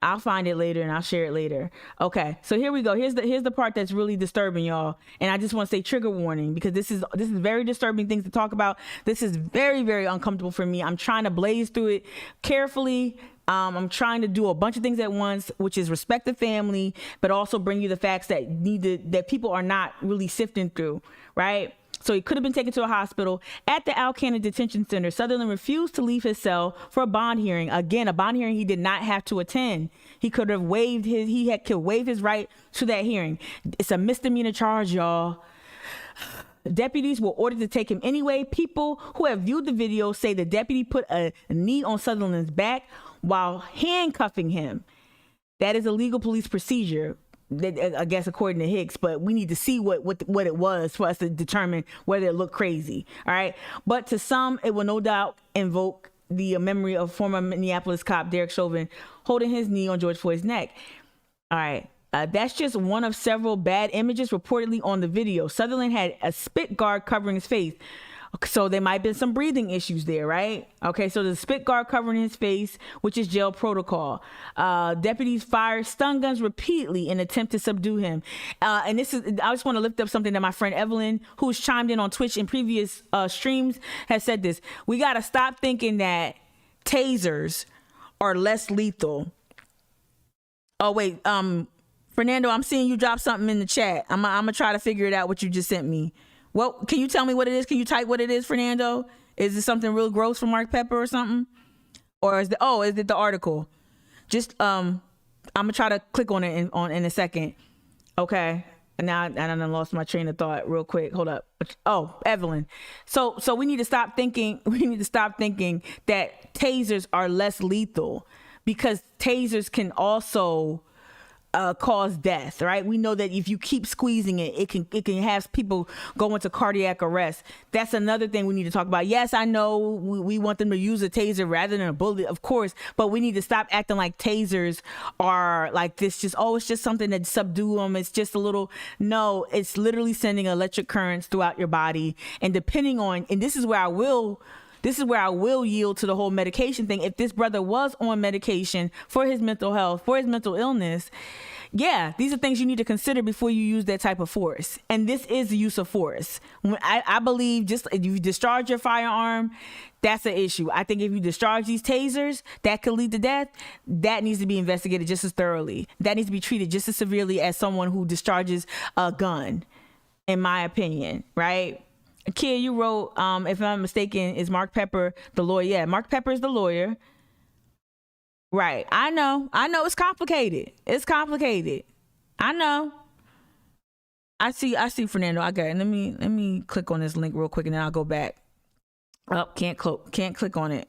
I'll find it later and I'll share it later. Okay, so here we go. Here's the part that's really disturbing, y'all. And I just want to say trigger warning, because this is very disturbing things to talk about. This is very, very uncomfortable for me. I'm trying to blaze through it carefully. I'm trying to do a bunch of things at once, which is respect the family, but also bring you the facts that people are not really sifting through, right? So he could have been taken to a hospital. At the Alcannon Detention Center, Sutherland refused to leave his cell for a bond hearing. Again, a bond hearing he did not have to attend. He could have waived his right to that hearing. It's a misdemeanor charge, y'all. Deputies were ordered to take him anyway. People who have viewed the video say the deputy put a knee on Sutherland's back while handcuffing him. That is a legal police procedure, I guess, according to Hicks, but we need to see what it was for us to determine whether it looked crazy. All right. But to some, it will no doubt invoke the memory of former Minneapolis cop Derek Chauvin holding his knee on George Floyd's neck. All right. That's just one of several bad images reportedly on the video. Sutherland had a spit guard covering his face. So there might have been some breathing issues there, right? Okay, so the spit guard covering his face, which is jail protocol. Deputies fired stun guns repeatedly in an attempt to subdue him. And I just want to lift up something that my friend Evelyn, who's chimed in on Twitch in previous streams, has said this. We got to stop thinking that tasers are less lethal. Oh, wait, Fernando, I'm seeing you drop something in the chat. I'm gonna try to figure it out what you just sent me. Well, can you tell me what it is? Can you type what it is, Fernando? Is it something real gross from Mark Pepper or something? Or is it the article? Just I'm gonna try to click on it in a second. Okay. And now I lost my train of thought real quick. Hold up. Oh, Evelyn. So we need to stop thinking that tasers are less lethal, because tasers can also cause death, right? We know that if you keep squeezing it, it can have people go into cardiac arrest. That's another thing we need to talk about. Yes, I know we want them to use a taser rather than a bullet, of course, but we need to stop acting like tasers are like this, it's just something that subdue them. It's just a little, no, it's literally sending electric currents throughout your body. And depending on, and this is where I will yield to the whole medication thing. If this brother was on medication for his mental health, for his mental illness, yeah, these are things you need to consider before you use that type of force. And this is the use of force. I believe just if you discharge your firearm, that's an issue. I think if you discharge these tasers, that could lead to death. That needs to be investigated just as thoroughly. That needs to be treated just as severely as someone who discharges a gun, in my opinion, right? Kia, you wrote, if I'm not mistaken, is Mark Pepper the lawyer? Yeah, Mark Pepper is the lawyer. Right. I know. It's complicated. I know. I see Fernando. Okay. Let me click on this link real quick and then I'll go back. Oh, can't click on it.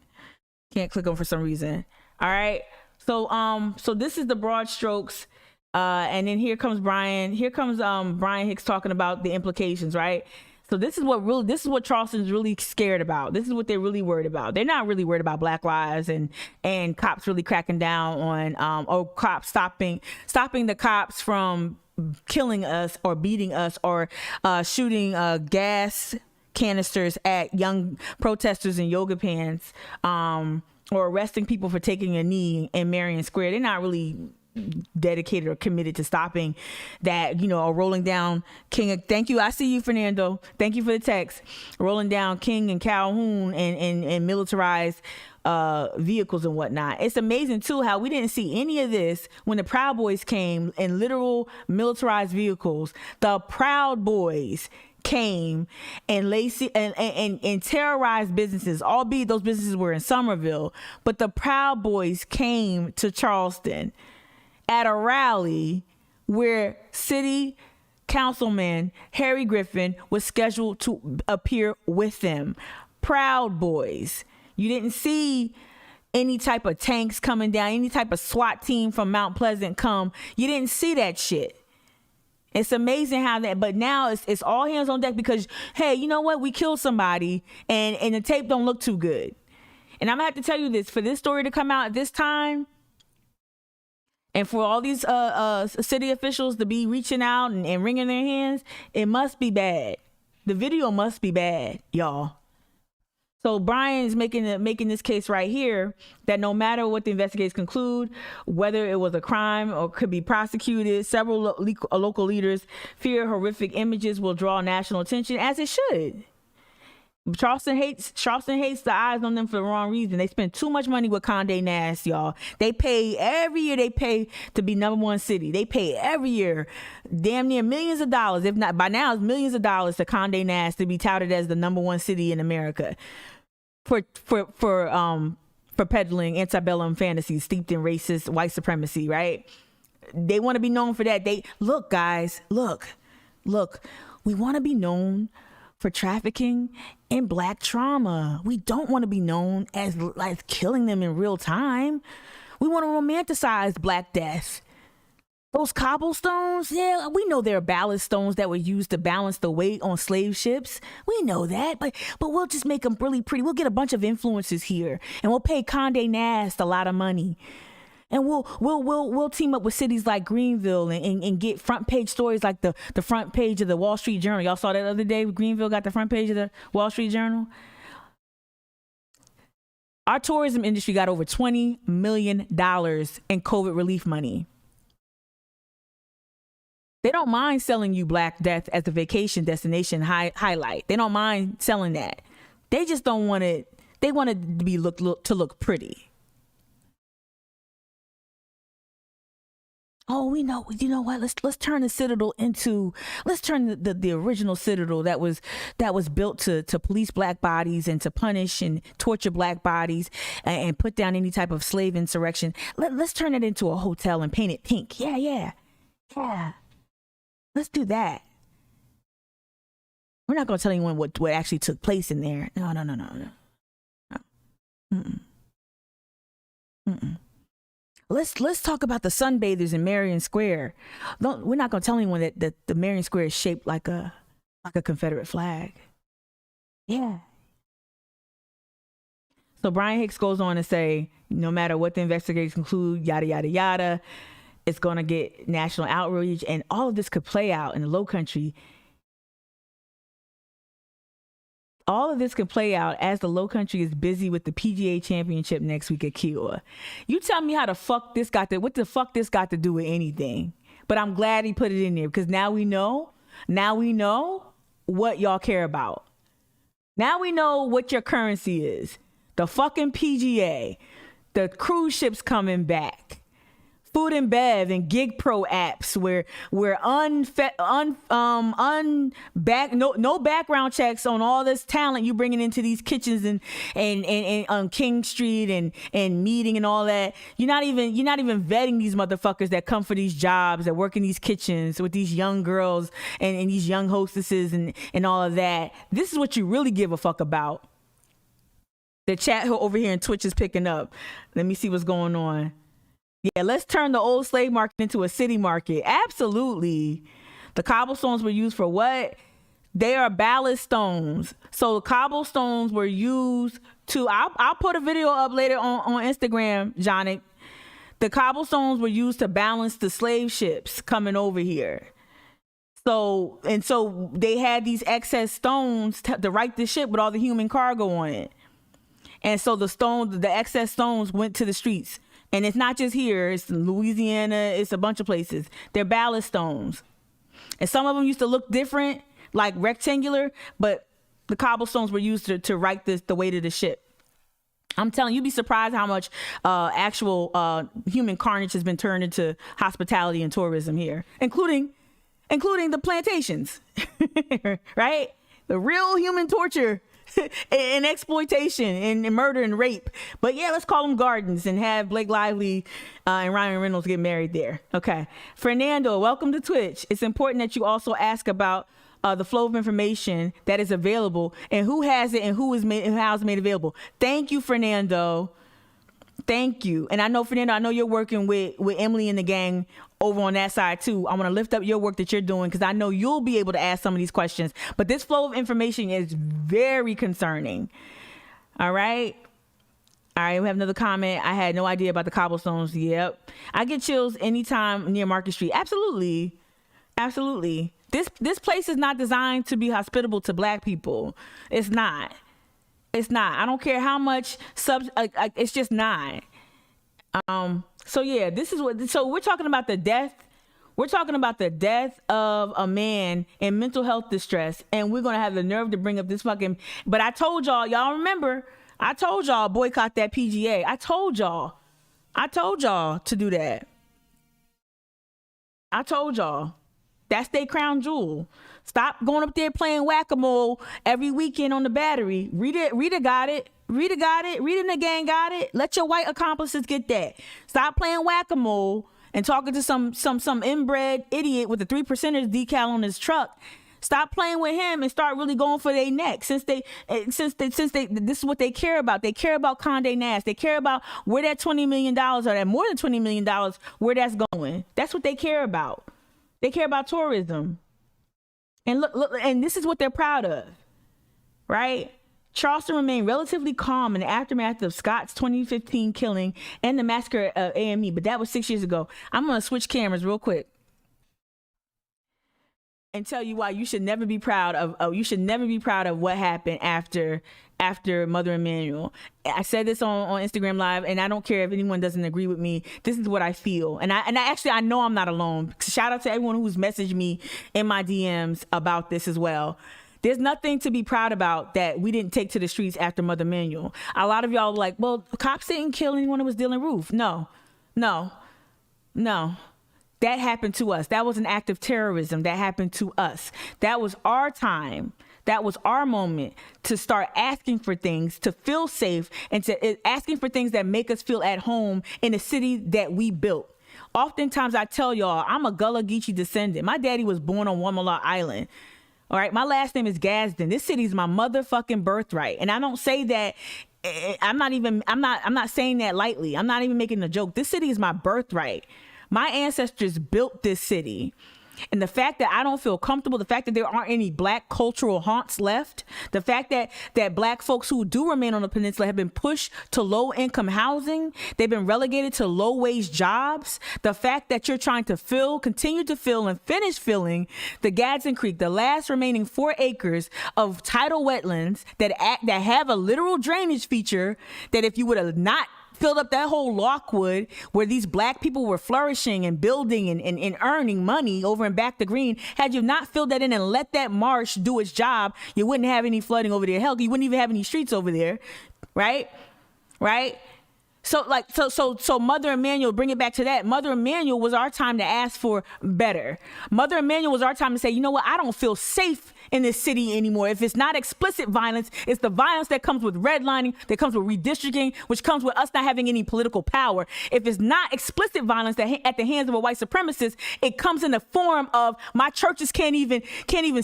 Can't click on for some reason. All right. So this is the broad strokes. And then here comes Brian Hicks talking about the implications, right? So this is what Charleston's really scared about. This is what they're really worried about. They're not really worried about Black lives and cops really cracking down on or cops stopping the cops from killing us or beating us or shooting gas canisters at young protesters in yoga pants, or arresting people for taking a knee in Marion Square. They're not really dedicated or committed to stopping that, or rolling down King. Thank you. I see you, Fernando. Thank you for the text. Rolling down King and Calhoun and militarized vehicles and whatnot. It's amazing too how we didn't see any of this when the Proud Boys came in literal militarized vehicles. The Proud Boys came and and terrorized businesses, albeit those businesses were in Somerville, but the Proud Boys came to Charleston at a rally where city councilman Harry Griffin was scheduled to appear with them. Proud Boys. You didn't see any type of tanks coming down, any type of SWAT team from Mount Pleasant come. You didn't see that shit. It's amazing how that, but now it's all hands on deck because, hey, you know what? We killed somebody and the tape don't look too good. And I'm gonna have to tell you this, for this story to come out at this time, and for all these city officials to be reaching out and wringing their hands, it must be bad. The video must be bad, y'all. So Brian is making this case right here that no matter what the investigators conclude, whether it was a crime or could be prosecuted, several local leaders fear horrific images will draw national attention, as it should. Charleston hates the eyes on them for the wrong reason. They spend too much money with Condé Nast, y'all. They pay every year. They pay to be #1 city. They pay every year, damn near millions of dollars. If not by now, it's millions of dollars to Condé Nast to be touted as the #1 city in America for peddling antebellum fantasies steeped in racist white supremacy. Right? They want to be known for that. Look, guys, look. We want to be known for trafficking in Black trauma. We don't want to be known as killing them in real time. We want to romanticize Black death. Those cobblestones, yeah, we know they're ballast stones that were used to balance the weight on slave ships. We know that, but we'll just make them really pretty. We'll get a bunch of influencers here, and we'll pay Condé Nast a lot of money. And we'll team up with cities like Greenville and get front page stories like the front page of the Wall Street Journal. Y'all saw that other day. Greenville got the front page of the Wall Street Journal. Our tourism industry got over $20 million in COVID relief money. They don't mind selling you Black death as a vacation destination highlight. They don't mind selling that. They just don't want it. They want it to be look pretty. Oh, we know. You know what? Let's turn the Citadel into. Let's turn the original Citadel that was built to police Black bodies and to punish and torture Black bodies and put down any type of slave insurrection. Let's turn it into a hotel and paint it pink. Yeah. Let's do that. We're not gonna tell anyone what actually took place in there. No. Mm-mm. Let's talk about the sunbathers in Marion Square. We're not gonna tell anyone that the Marion Square is shaped like a Confederate flag. Yeah. So Brian Hicks goes on to say, no matter what the investigators conclude, yada yada yada, it's gonna get national outrage, and all of this could play out in the Low Country. All of this could play out as the Low Country is busy with the PGA Championship next week at Kiowa. You tell me what the fuck this got to do with anything. But I'm glad he put it in there because now we know what y'all care about. Now we know what your currency is. The fucking PGA. The cruise ships coming back. food and bev and gig pro apps where no background checks on all this talent you bringing into these kitchens and on King Street and meeting and all that. You're not even vetting these motherfuckers that come for these jobs, that work in these kitchens with these young girls and these young hostesses and all of that. This is what you really give a fuck about. The chat over here in Twitch is picking up. Let me see what's going on. Yeah, let's turn the old slave market into a city market. Absolutely. The cobblestones were used for what? They are ballast stones. So the cobblestones were used to, I'll put a video up later on Instagram, Johnny. The cobblestones were used to balance the slave ships coming over here. So they had these excess stones to right the ship with all the human cargo on it. And so the excess stones went to the streets. And it's not just here. It's in Louisiana. It's a bunch of places. They're ballast stones. And some of them used to look different, like rectangular, but the cobblestones were used to right the weight of the ship. I'm telling you, you'd be surprised how much actual human carnage has been turned into hospitality and tourism here, including the plantations, right? The real human torture and exploitation and murder and rape. But yeah, let's call them gardens and have Blake Lively and Ryan Reynolds get married there. Okay. Fernando, welcome to Twitch. It's important that you also ask about the flow of information that is available and who has it and how it's made available. Thank you, Fernando. Thank you. And I know, Fernando, I know you're working with Emily and the gang over on that side too. I want to lift up your work that you're doing because I know you'll be able to ask some of these questions. But this flow of information is very concerning. All right. All right. We have another comment. I had no idea about the cobblestones. Yep. I get chills anytime near Market Street. Absolutely. Absolutely. This place is not designed to be hospitable to Black people. It's not. It's not. I don't care how much it's just not. So yeah, so we're talking about the death. We're talking about the death of a man in mental health distress, and we're gonna have the nerve to bring up this fucking. But I told y'all remember? I told y'all boycott that PGA. I told y'all to do that. I told y'all. That's their crown jewel. Stop going up there playing whack-a-mole every weekend on the Battery. Rita got it. Rita and the gang got it. Let your white accomplices get that. Stop playing whack-a-mole and talking to some inbred idiot with a 3%ers decal on his truck. Stop playing with him and start really going for their neck. Since they, this is what they care about. They care about Condé Nast. They care about where that $20 million or that more than $20 million, where that's going. That's what they care about. They care about tourism. And look, and this is what they're proud of, right? Charleston remained relatively calm in the aftermath of Scott's 2015 killing and the massacre of AME, but that was 6 years ago. I'm going to switch cameras real quick and tell you why you should never be proud of what happened after Mother Emanuel. I said this on Instagram Live, and I don't care if anyone doesn't agree with me. This is what I feel. And I know I'm not alone. Shout out to everyone who's messaged me in my DMs about this as well. There's nothing to be proud about that we didn't take to the streets after Mother Emanuel. A lot of y'all were like, well, cops didn't kill anyone who was dealing roof. No. That happened to us. That was an act of terrorism that happened to us. That was our time. That was our moment to start asking for things, to feel safe, and to asking for things that make us feel at home in a city that we built. Oftentimes I tell y'all, I'm a Gullah Geechee descendant. My daddy was born on Wamala Island. All right, my last name is Gadsden. This city is my motherfucking birthright. And I don't say that, I'm not saying that lightly. I'm not even making a joke. This city is my birthright. My ancestors built this city. And the fact that I don't feel comfortable, the fact that there aren't any Black cultural haunts left, the fact that Black folks who do remain on the peninsula have been pushed to low-income housing, they've been relegated to low-wage jobs, the fact that you're trying to continue to fill, and finish filling the Gadsden Creek, the last remaining 4 acres of tidal wetlands that have a literal drainage feature, that if you would have not filled up that whole Lockwood where these Black people were flourishing and building and earning money over in Back to Green, had you not filled that in and let that marsh do its job, you wouldn't have any flooding over there. Hell, you wouldn't even have any streets over there, right? So Mother Emanuel, bring it back to that. Mother Emanuel was our time to ask for better. Mother Emanuel was our time to say, you know what, I don't feel safe in this city anymore. If it's not explicit violence, it's the violence that comes with redlining, that comes with redistricting, which comes with us not having any political power. If it's not explicit violence that at the hands of a white supremacist, it comes in the form of my churches can't even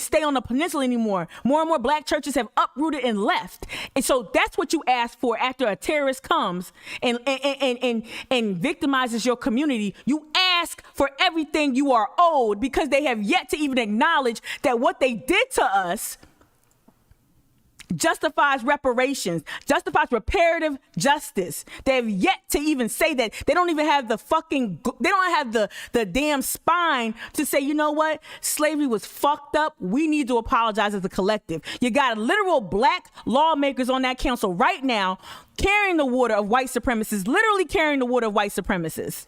stay on the peninsula anymore. More and more black churches have uprooted and left. And so that's what you ask for after a terrorist comes and victimizes your community. You ask for everything you are owed because they have yet to even acknowledge that what they did to us justifies reparations, justifies reparative justice. They have yet to even say that. They don't even have they don't have the damn spine to say, you know what, slavery was fucked up. We need to apologize as a collective. You got literal black lawmakers on that council right now carrying the water of white supremacists, literally carrying the water of white supremacists.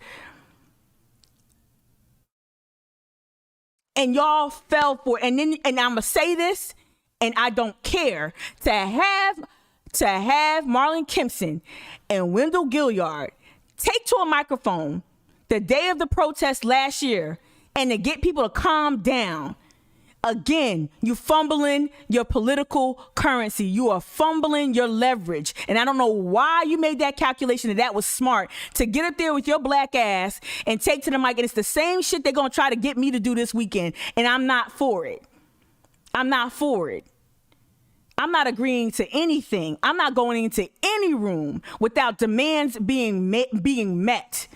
And y'all fell for it. And I'm gonna say this, and I don't care, to have Marlon Kimpson and Wendell Gilliard take to a microphone the day of the protest last year and to get people to calm down. Again, you fumbling your political currency. You are fumbling your leverage. And I don't know why you made that calculation that was smart to get up there with your black ass and take to the mic. And it's the same shit they're going to try to get me to do this weekend. And I'm not for it. I'm not for it. I'm not agreeing to anything. I'm not going into any room without demands being met.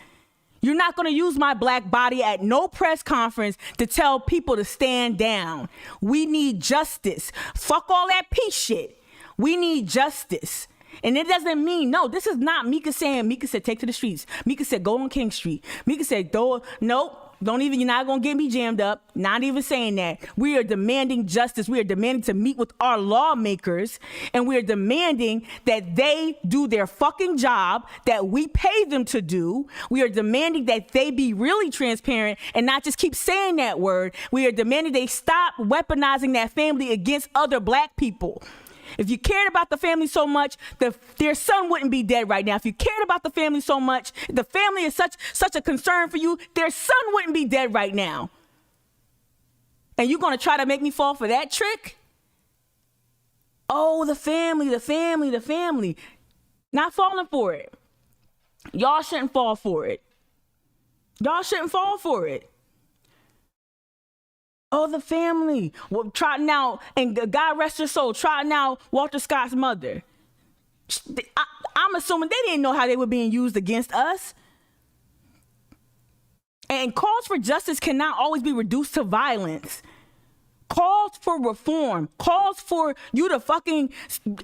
You're not going to use my black body at no press conference to tell people to stand down. We need justice. Fuck all that peace shit. We need justice. And it doesn't mean, no, this is not Mika saying, Mika said, take to the streets. Mika said, go on King Street. Mika said, nope. Don't even, you're not going to get me jammed up. Not even saying that. We are demanding justice. We are demanding to meet with our lawmakers, and we are demanding that they do their fucking job that we pay them to do. We are demanding that they be really transparent and not just keep saying that word. We are demanding they stop weaponizing that family against other black people. If you cared about the family so much, their son wouldn't be dead right now. If you cared about the family so much, the family is such a concern for you, their son wouldn't be dead right now. And you're going to try to make me fall for that trick? Oh, the family. Not falling for it. Y'all shouldn't fall for it. Oh, the family. Well, trotting out, and God rest her soul, trotting out Walter Scott's mother. I'm assuming they didn't know how they were being used against us. And calls for justice cannot always be reduced to violence. Calls for reform, calls for you to fucking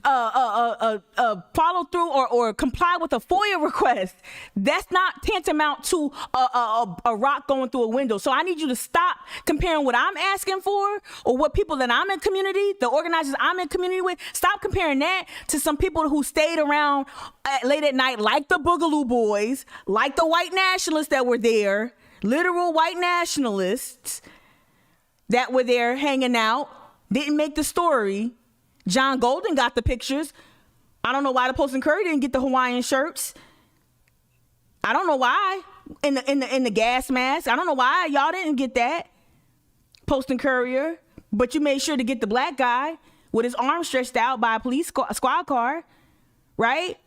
follow through or comply with a FOIA request. That's not tantamount to a rock going through a window. So I need you to stop comparing what I'm asking for or what people that I'm in community, the organizers I'm in community with, stop comparing that to some people who stayed around late at night, like the Boogaloo Boys, like the white nationalists that were there, literal white nationalists that were there hanging out, didn't make the story. John Golden got the pictures. I don't know why the Post and Courier didn't get the Hawaiian shirts. I don't know why. In the gas mask. I don't know why y'all didn't get that. Post and Courier. But you made sure to get the black guy with his arm stretched out by a police squad car, right?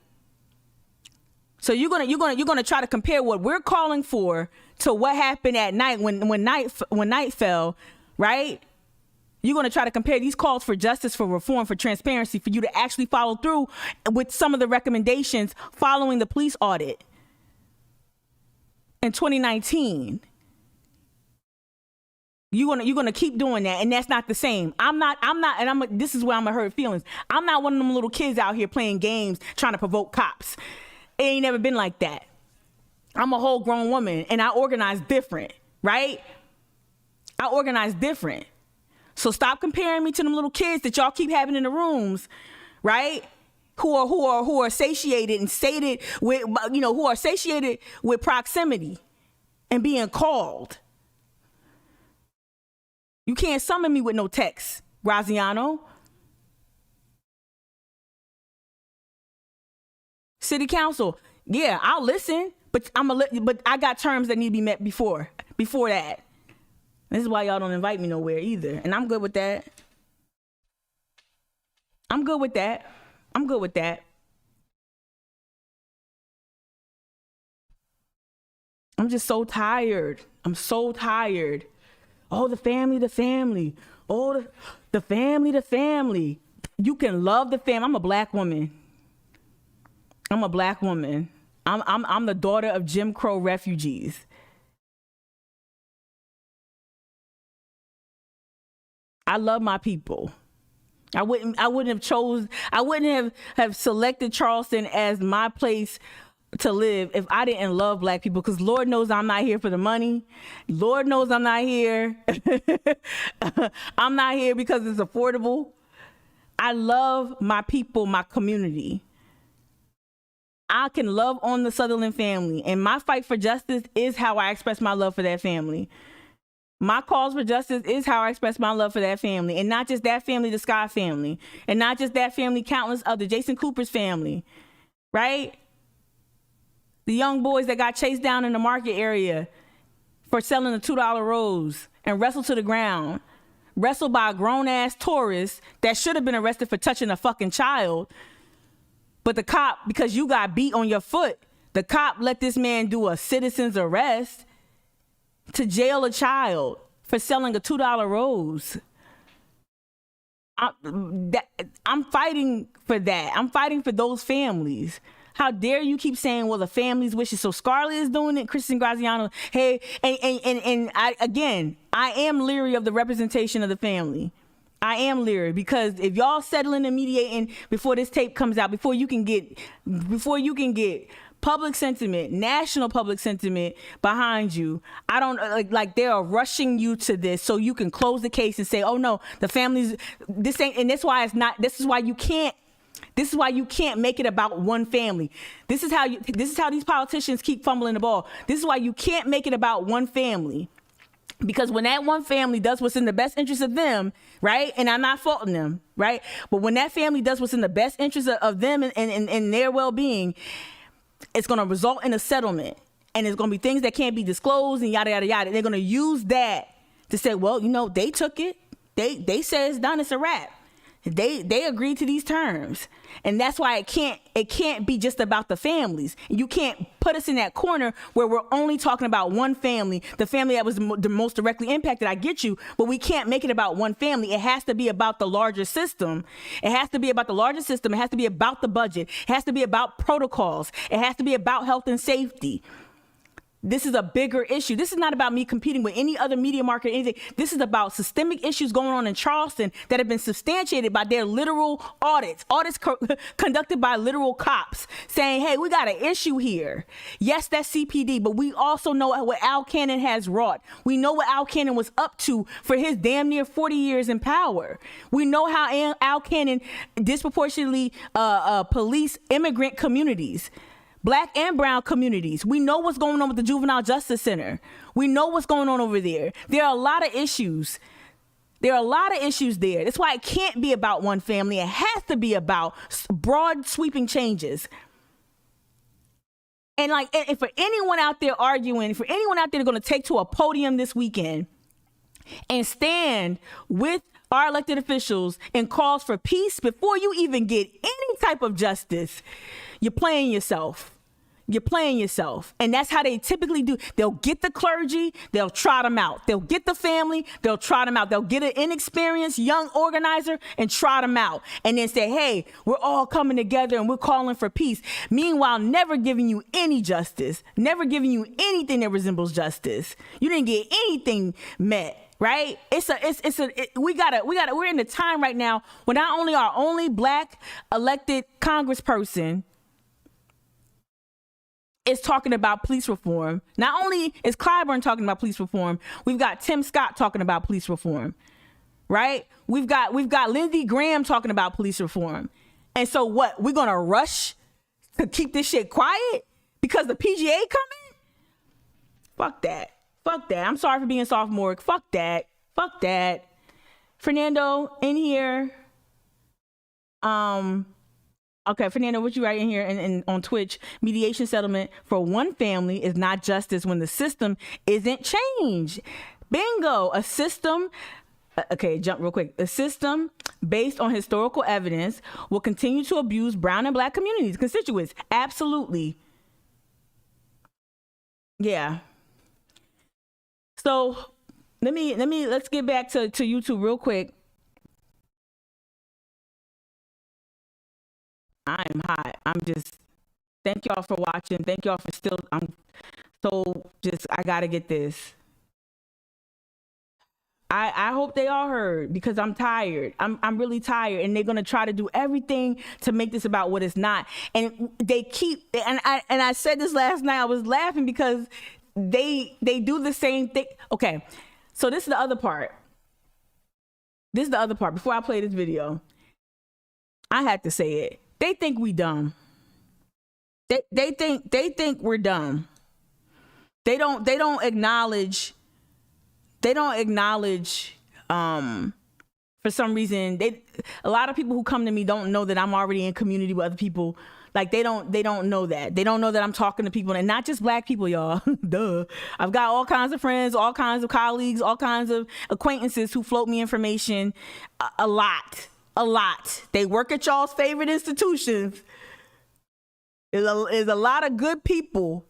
So you're gonna try to compare what we're calling for to what happened at night when night fell. Right? You're going to try to compare these calls for justice, for reform, for transparency, for you to actually follow through with some of the recommendations following the police audit in 2019. You're going to keep doing that, and that's not the same. This is where I'm going to hurt feelings. I'm not one of them little kids out here playing games trying to provoke cops. It ain't never been like that. I'm a whole grown woman, and I organize different, right? I organize different. So stop comparing me to them little kids that y'all keep having in the rooms, right? Who are satiated and sated with, who are satiated with proximity and being called. You can't summon me with no text, Graziano. City Council, Yeah, I'll listen, but but I got terms that need to be met before that. This is why y'all don't invite me nowhere either, and I'm good with that. I'm good with that. I'm just so tired. I'm so tired. Oh, the family. Oh, the family. You can love the family. I'm a black woman. I'm the daughter of Jim Crow refugees. I love my people. I wouldn't have selected Charleston as my place to live if I didn't love black people, because Lord knows I'm not here for the money. Lord knows I'm not here. I'm not here because it's affordable. I love my people, my community. I can love on the Sutherland family, and my fight for justice is how I express my love for that family. My cause for justice is how I express my love for that family, and not just that family, the Scott family, and not just that family, countless other, Jason Cooper's family, right? The young boys that got chased down in the market area for selling a $2 rose and wrestled to the ground, wrestled by a grown-ass tourist that should have been arrested for touching a fucking child. But the cop, because you got beat on your foot, the cop let this man do a citizen's arrest to jail a child for selling a $2 rose. I'm fighting for that. I'm fighting for those families. How dare you keep saying, well, the family's wishes. So Scarlett is doing it, Kristen Graziano. Hey, and I am leery of the representation of the family. I am leery, because if y'all settling and mediating before this tape comes out, before you can get public sentiment, national public sentiment behind you, I don't like they are rushing you to this so you can close the case and say, oh no, the family's this ain't, and that's why it's not. This is why you can't make it about one family. This is how these politicians keep fumbling the ball. This is why you can't make it about one family. Because when that one family does what's in the best interest of them, right? And I'm not faulting them, right? But when that family does what's in the best interest of them and their well-being, it's going to result in a settlement. And there's going to be things that can't be disclosed and yada, yada, yada. They're going to use that to say, well, they took it. They said it's done. It's a wrap. They agreed to these terms, and that's why it can't be just about the families. You can't put us in that corner where we're only talking about one family, the family that was the most directly impacted. I get you, but we can't make it about one family. It has to be about the larger system. It has to be about the budget. It has to be about protocols. It has to be about health and safety. This is a bigger issue. This is not about me competing with any other media market or anything. This is about systemic issues going on in Charleston that have been substantiated by their literal audits conducted by literal cops saying, hey, we got an issue here. Yes, that's CPD, but we also know what Al Cannon has wrought. We know what Al Cannon was up to for his damn near 40 years in power. We know how Al Cannon disproportionately policed immigrant communities. Black and brown communities. We know what's going on with the Juvenile Justice Center. We know what's going on over there. There are a lot of issues. There. That's why it can't be about one family. It has to be about broad sweeping changes. And and for anyone out there arguing, for anyone out there going to take to a podium this weekend and stand with our elected officials in calls for peace before you even get any type of justice, you're playing yourself. And that's how they typically do. They'll get the clergy, they'll trot them out. They'll get the family, they'll trot them out. They'll get an inexperienced young organizer and trot them out. And then say, hey, we're all coming together and we're calling for peace. Meanwhile, never giving you any justice, never giving you anything that resembles justice. You didn't get anything met. Right? We're in a time right now where not only our only black elected congressperson is talking about police reform. Not only is Clyburn talking about police reform, we've got Tim Scott talking about police reform, right? We've got Lindsey Graham talking about police reform. And so what? We're going to rush to keep this shit quiet because the PGA coming? Fuck that. I'm sorry for being sophomore. Fuck that. Fernando, in here. Okay, Fernando, what you write in here and on Twitch? Mediation settlement for one family is not justice when the system isn't changed. Bingo. A system. Okay, jump real quick. A system based on historical evidence will continue to abuse brown and black communities, constituents. Absolutely. Yeah. So let's get back to YouTube real quick. I'm hot. Thank y'all for watching. Thank y'all for still, I gotta get this. I hope they all heard, because I'm tired. I'm really tired, and they're gonna try to do everything to make this about what it's not. And they keep, and I said this last night, I was laughing because they do the same thing. Okay, so this is the other part. Before I play this video, I had to say it. They think we dumb. They think we're dumb. They don't acknowledge for some reason, a lot of people who come to me don't know that I'm already in community with other people. Like they don't know that. They don't know that I'm talking to people, and not just black people, y'all. Duh. I've got all kinds of friends, all kinds of colleagues, all kinds of acquaintances who float me information a lot. They work at y'all's favorite institutions. There's a lot of good people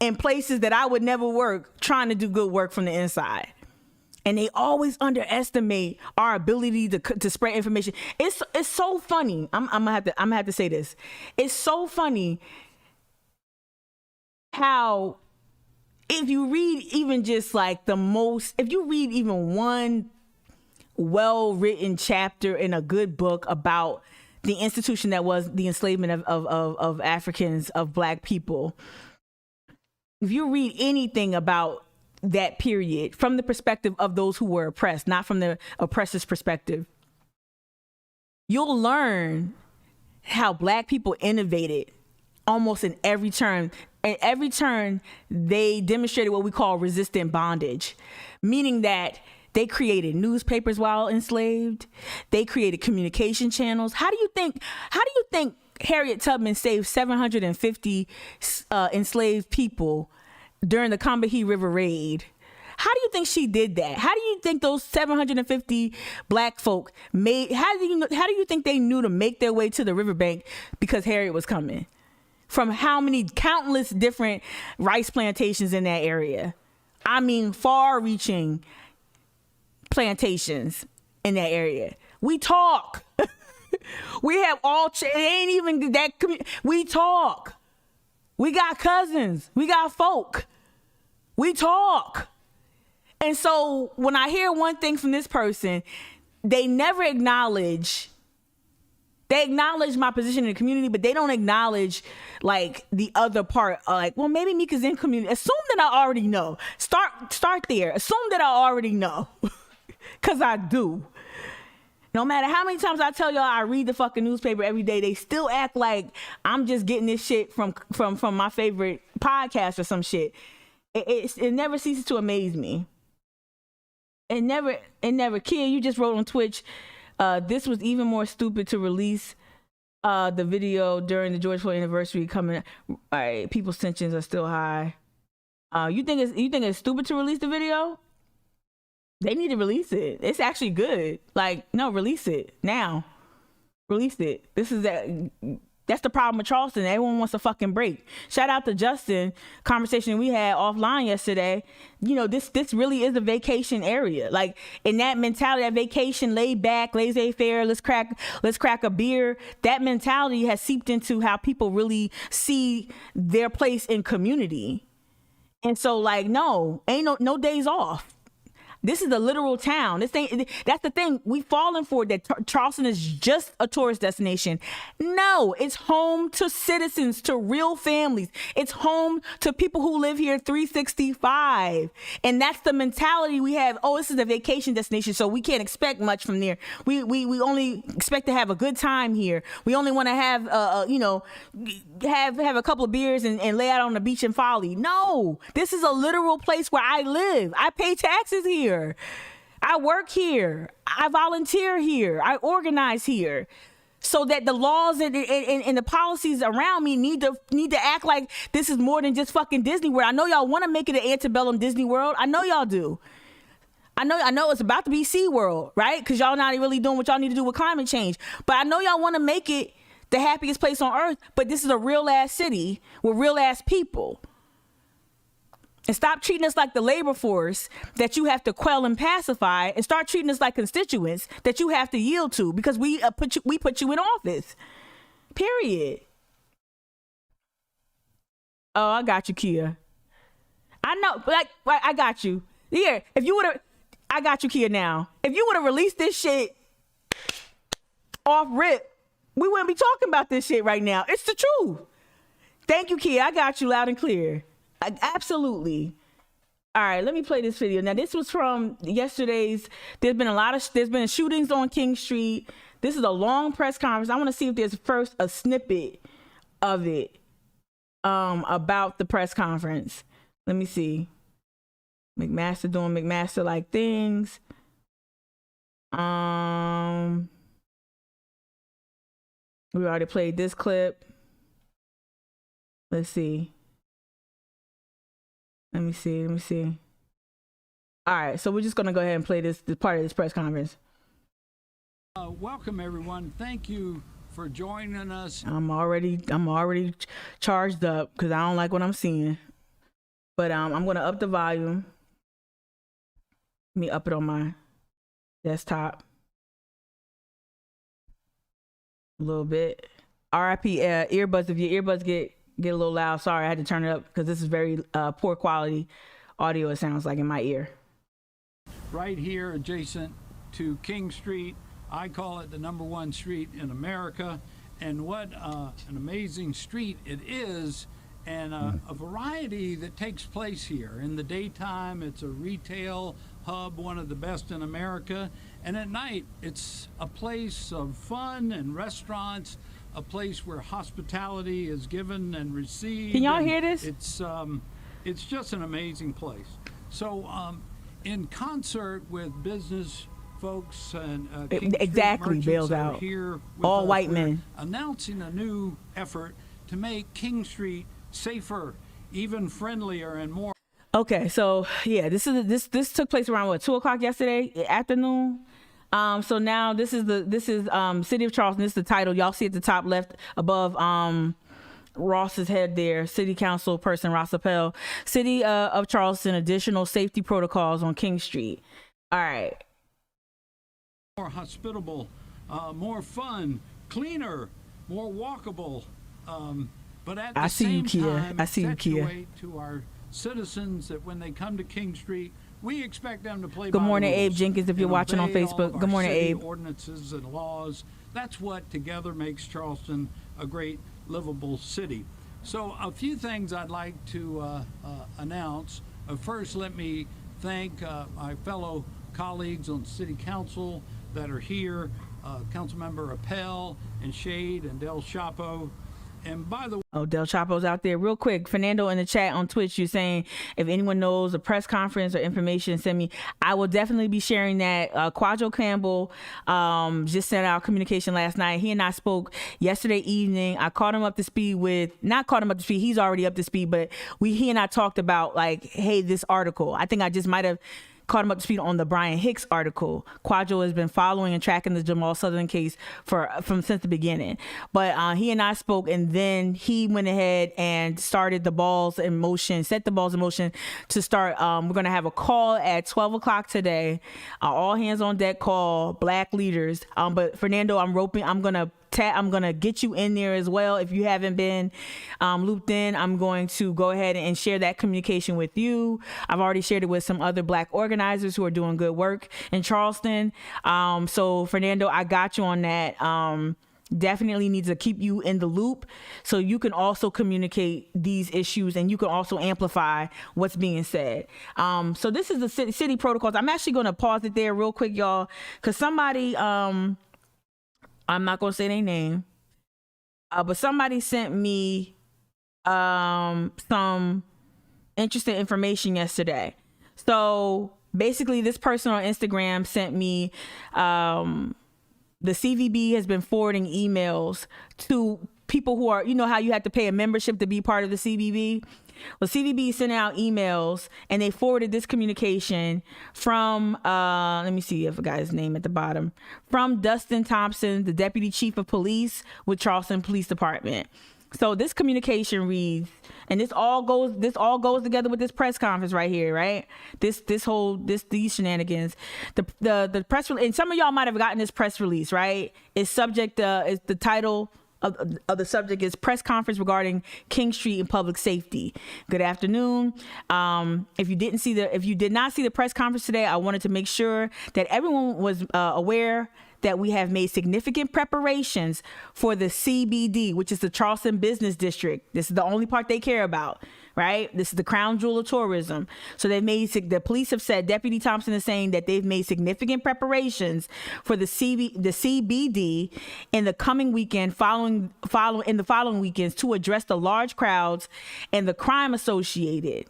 in places that I would never work, trying to do good work from the inside. And they always underestimate our ability to spread information. It's so funny. I'm gonna have to say this. It's so funny how if you read even just like if you read even one well-written chapter in a good book about the institution that was the enslavement of Africans, of black people, if you read anything about that period from the perspective of those who were oppressed, not from the oppressor's perspective, you'll learn how black people innovated almost in every turn. In every turn, they demonstrated what we call resistant bondage, meaning that they created newspapers while enslaved. They created communication channels. How do you think Harriet Tubman saved 750 enslaved people during the Combahee River raid? How do you think she did that? How do you think those 750 black folk how do you think they knew to make their way to the riverbank because Harriet was coming? From how many countless different rice plantations in that area? I mean, far-reaching plantations in that area. We talk. We have it ain't even that we talk. We got cousins. We got folk. We talk. And so when I hear one thing from this person, they never acknowledge my position in the community, but they don't acknowledge like the other part. Like, well, maybe Mika's in community. Assume that I already know. Start there. Assume that I already know. Cause I do. No matter how many times I tell y'all I read the fucking newspaper every day, they still act like I'm just getting this shit from my favorite podcast or some shit. It never ceases to amaze me. It never. Kia, you just wrote on Twitch, this was even more stupid to release the video during the George Floyd anniversary coming. All right, people's tensions are still high. You think it's stupid to release the video? They need to release it. It's actually good. Like, no, release it now. Release it. That's the problem with Charleston. Everyone wants a fucking break. Shout out to Justin. Conversation we had offline yesterday. You know, this really is a vacation area. Like, in that mentality, that vacation, laid back, laissez-faire, let's crack a beer. That mentality has seeped into how people really see their place in community. And so, like, no, ain't no days off. This is the literal town. That's the thing. We fallen for that Charleston is just a tourist destination. No, it's home to citizens, to real families. It's home to people who live here 365. And that's the mentality we have. Oh, this is a vacation destination, so we can't expect much from there. We only expect to have a good time here. We only want to have have a couple of beers and lay out on the beach in Folly. No, this is a literal place where I live. I pay taxes here. I work here. I volunteer here. I organize here. so that the laws and the policies around me need to act like this is more than just fucking Disney World. I know y'all want to make it an antebellum Disney World. I know y'all do. I know it's about to be Sea World, right? Because y'all not really doing what y'all need to do with climate change. But I know y'all want to make it the happiest place on earth. But this is a real ass city with real ass people. And stop treating us like the labor force that you have to quell and pacify, and start treating us like constituents that you have to yield to because we put you in office. Period. Oh, I got you, Kia. I know, like I got you. Yeah, if you would have, I got you, Kia. Now, if you would have released this shit off rip, we wouldn't be talking about this shit right now. It's the truth. Thank you, Kia. I got you loud and clear. Absolutely. All right, let me play this video. Now, this was from yesterday's. There's been shootings on King Street. This is a long press conference. I want to see if there's first a snippet of it about the press conference. Let me see. McMaster doing McMaster-like things. We already played this clip. Let's see. Let me see. All right, so we're just gonna go ahead and play this part of this press conference. Welcome everyone. Thank you for joining us. I'm already charged up because I don't like what I'm seeing. But I'm gonna up the volume. Let me up it on my desktop a little bit. RIP earbuds. If your earbuds get a little loud, sorry, I had to turn it up because this is very poor quality audio, it sounds like, in my ear. Right here adjacent to King Street. I call it the #1 street in America, and what an amazing street it is, and a variety that takes place here. In the daytime, it's a retail hub, one of the best in America, and at night it's a place of fun and restaurants, a place where hospitality is given and received. Can y'all hear this? It's just an amazing place. So in concert with business folks and King exactly Street bails merchants out here with all us, white we're men announcing a new effort to make King Street safer, even friendlier, and more. Okay, so yeah, this took place around what, 2:00 yesterday afternoon. So now this is City of Charleston. This is the title. Y'all see at the top left above Ross's head there, City Council person Ross Appel. City of Charleston, additional safety protocols on King Street. All right. More hospitable, more fun, cleaner, more walkable, but at the same time, accentuate to our citizens that when they come to King Street, we expect them to play by Good morning, the rules Abe Jenkins, if you're watching on obey Facebook. all of Good our morning, city Abe. ordinances and laws. That's what together makes Charleston a great livable city. So a few things I'd like to announce. First, let me thank my fellow colleagues on City Council that are here, Councilmember Appel and Shade and Del Chapo. And by the way, Del Chapo's out there. Real quick, Fernando in the chat on Twitch, you're saying if anyone knows a press conference or information, send me. I will definitely be sharing that. Quadro Campbell just sent out communication last night. He and I spoke yesterday evening. I caught him up to speed not caught him up to speed, he's already up to speed, but he and I talked about like, hey, this article. I think I just might have caught him up to speed on the Brian Hicks article. Quadro has been following and tracking the Jamal Sutherland case since the beginning. But he and I spoke, and then he went ahead and started set the balls in motion to start. We're going to have a call at 12:00 today, all hands on deck call, Black leaders. But Fernando, I'm gonna get you in there as well. If you haven't been looped in, I'm going to go ahead and share that communication with you. I've already shared it with some other Black organizers who are doing good work in Charleston. So Fernando, I got you on that. Definitely need to keep you in the loop so you can also communicate these issues and you can also amplify what's being said. So this is the city protocols. I'm actually going to pause it there real quick, y'all, because somebody, I'm not going to say their name, but somebody sent me some interesting information yesterday. So basically this person on Instagram sent me the CVB has been forwarding emails to people who are, you know how you have to pay a membership to be part of the CVB? Well, CVB sent out emails and they forwarded this communication from, let me see if I got his name at the bottom, from Dustin Thompson, the Deputy Chief of Police with Charleston Police Department. So this communication reads, and this all goes together with this press conference right here, right? These shenanigans. The press release, and some of y'all might have gotten this press release, right? It's subject, is the title of the subject is press conference regarding King Street and public safety. Good afternoon. If you did not see the press conference today, I wanted to make sure that everyone was aware that we have made significant preparations for the CBD, which is the Charleston Business District. This is the only part they care about, right? This is the crown jewel of tourism. So the police have said, Deputy Thompson is saying that they've made significant preparations for the CBD in the coming weekend, following weekends to address the large crowds and the crime associated.